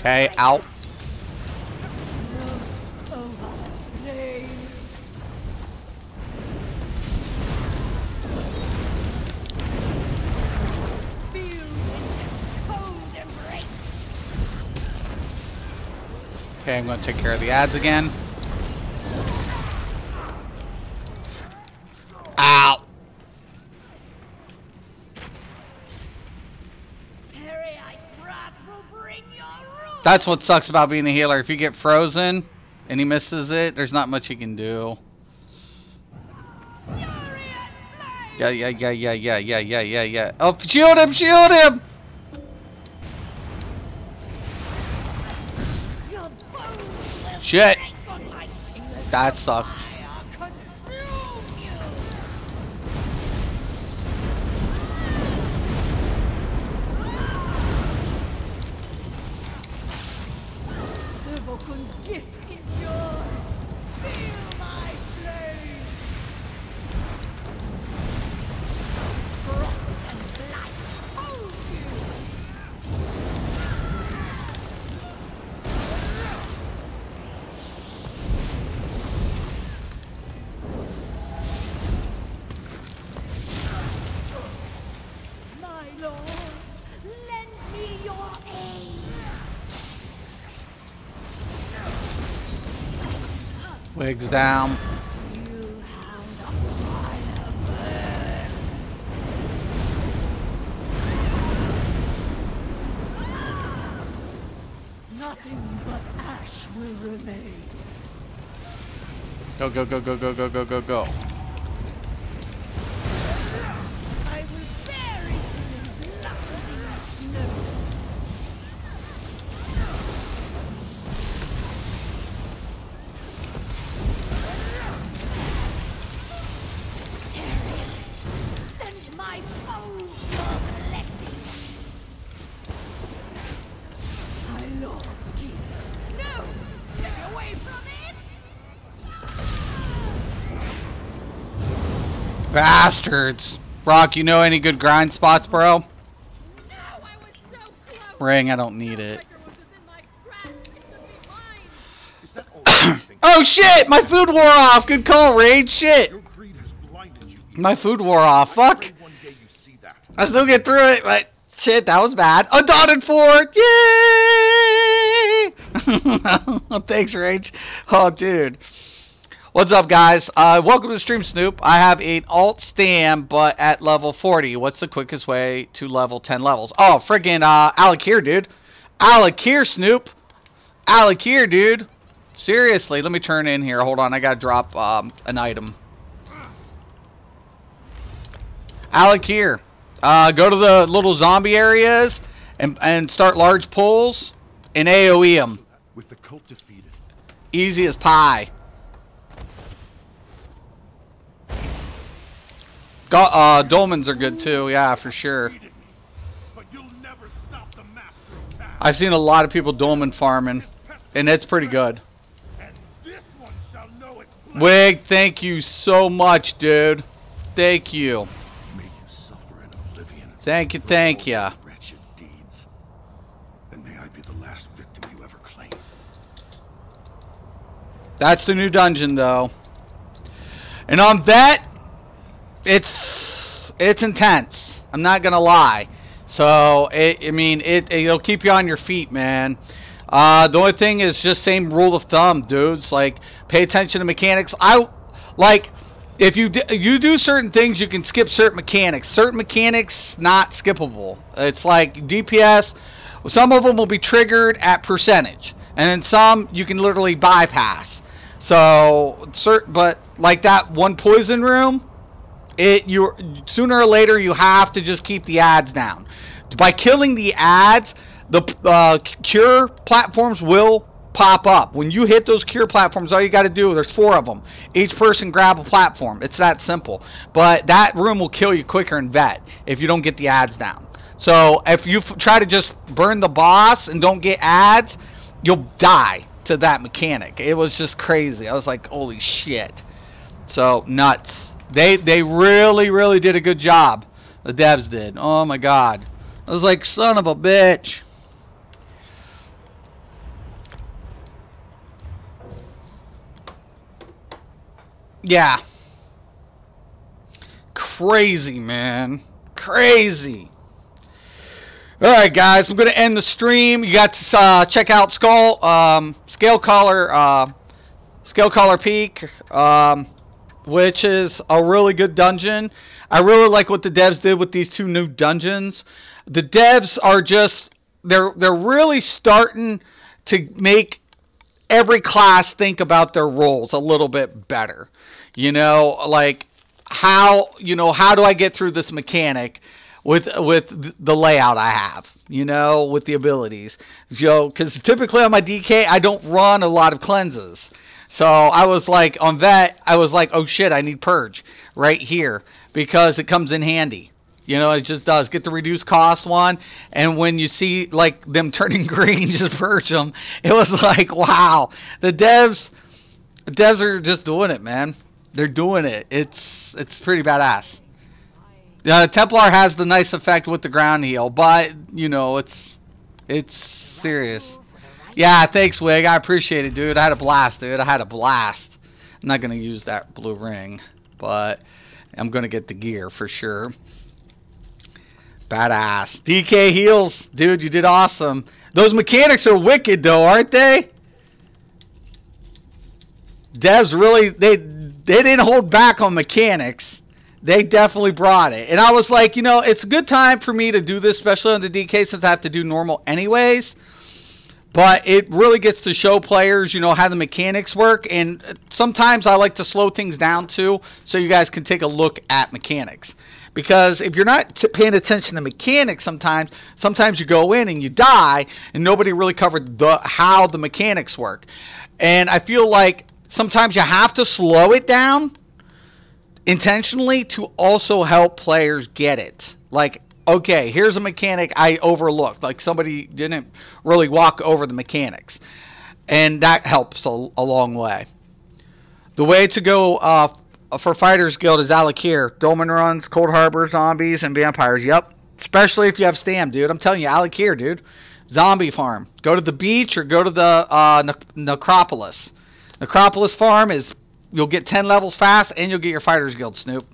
Okay, out. Okay, I'm going to take care of the ads again. Ow! That's what sucks about being a healer. If you get frozen and he misses it, there's not much he can do. Yeah. Oh, shield him! Shield him! Shit! That sucked. Wigs down. Nothing but ash will remain. Go, go, go, go, go, go, go, go, go. I will bury you in blood snow. Send my foes your blessing. I love you. No! Stay away from it! Bastards. Brock, you know any good grind spots, bro? No, I was so close. Ring, I don't need it. Trigger was within my grasp. It should be mine. Is that all you think? Oh shit! My food wore off! Good call, Rage. Shit! Your greed has blinded you. My food wore off. Fuck! Pray one day you see that. I still get through it, but shit, that was bad. Undotted fort! Yay! Thanks, Rage. Oh, dude. What's up, guys? Welcome to Stream Snoop. I have an alt stand, but at level 40. What's the quickest way to level 10 levels? Oh, friggin' Alakir, dude. Alakir, Snoop. Alakir, dude. Seriously, let me turn in here. Hold on, I gotta drop an item. Alakir. Go to the little zombie areas and start large pulls and AoE them. With the cult defeated, Easy as pie. Dolmens are good too, yeah, for sure. but you'll never stop the master of town. I've seen a lot of people dolmen farming, and it's pretty good. And this one shall know its blood. Wig, thank you so much, dude. Thank you. May you suffer in oblivion. Thank you, for thank all you. your wretched deeds. And may I be the last victim you ever claim. That's the new dungeon, though. And on that, it's intense. I'm not gonna lie. So it'll keep you on your feet, man. The only thing is just same rule of thumb, dudes. Like, pay attention to mechanics. If you do certain things, you can skip certain mechanics. Certain mechanics not skippable. It's like DPS. Some of them will be triggered at percentage, and then some you can literally bypass. So, but like that one poison room, sooner or later you have to just keep the ads down. By killing the ads, the cure platforms will pop up. When you hit those cure platforms, all you got to do, there's 4 of them. Each person grab a platform. It's that simple. But that room will kill you quicker in vet if you don't get the ads down. So if you try to just burn the boss and don't get ads, you'll die to that mechanic. It was just crazy. I was like, holy shit. So nuts. They really, really did a good job. The devs did. Oh my god. I was like, son of a bitch. Yeah. Crazy, man. Crazy. Alright, guys. I'm going to end the stream. You got to check out Scale Caller Peak, which is a really good dungeon. I really like what the devs did with these 2 new dungeons. The devs are just, they're really starting to make every class think about their roles a little bit better. You know, like how do I get through this mechanic with the layout I have, you know, with the abilities. You know, because typically on my DK, I don't run a lot of cleanses. So I was like, on vet, I was like, oh shit, I need purge right here because it comes in handy. You know, it just does. Get the reduced cost one, and when you see like them turning green, just purge them. It was like, wow, the devs are just doing it, man. They're doing it. It's pretty badass. Templar has the nice effect with the ground heal, but you know, it's serious. Yeah, thanks, Wig. I appreciate it, dude. I had a blast, dude. I had a blast. I'm not gonna use that blue ring, but I'm gonna get the gear for sure. Badass. DK heals. Dude, you did awesome. Those mechanics are wicked, though, aren't they? Devs really, they didn't hold back on mechanics. They definitely brought it. And I was like, you know, it's a good time for me to do this, especially on the DK, since I have to do normal anyways. But it really gets to show players, you know, how the mechanics work. And sometimes I like to slow things down too, so you guys can take a look at mechanics. Because if you're not paying attention to mechanics sometimes you go in and you die, and nobody really covered how the mechanics work. And I feel like sometimes you have to slow it down intentionally to also help players get it. Like, okay, here's a mechanic I overlooked. Like, somebody didn't really walk over the mechanics. And that helps a long way. The way to go for Fighters Guild is Alakir. Dolmen runs, Cold Harbor, zombies, and vampires. Yep. Especially if you have Stam, dude. I'm telling you, Alakir, dude. Zombie farm. Go to the beach or go to the Necropolis. Necropolis farm is, you'll get 10 levels fast and you'll get your Fighters Guild, Snoop.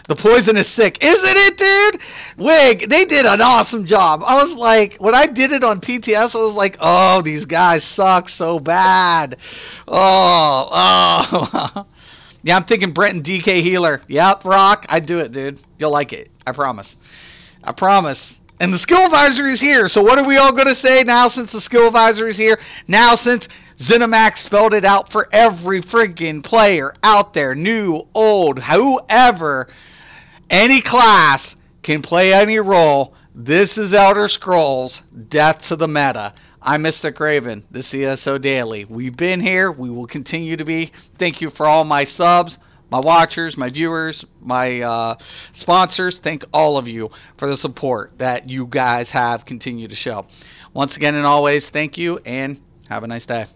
The poison is sick. Isn't it, dude? Wig, they did an awesome job. I was like, when I did it on PTS, I was like, oh, these guys suck so bad. Oh. Yeah, I'm thinking Brent and DK Healer. Yep, Rock. I do it, dude. You'll like it. I promise. I promise. And the skill advisory is here. So what are we all going to say now since the skill advisory is here? Now since ZeniMax spelled it out for every freaking player out there, new, old, whoever, any class can play any role. This is Elder Scrolls, Death to the Meta. I'm Mr. Craven, the CSO Daily. We've been here. We will continue to be. Thank you for all my subs, my watchers, my viewers, my sponsors. Thank all of you for the support that you guys have continued to show. Once again and always, thank you and have a nice day.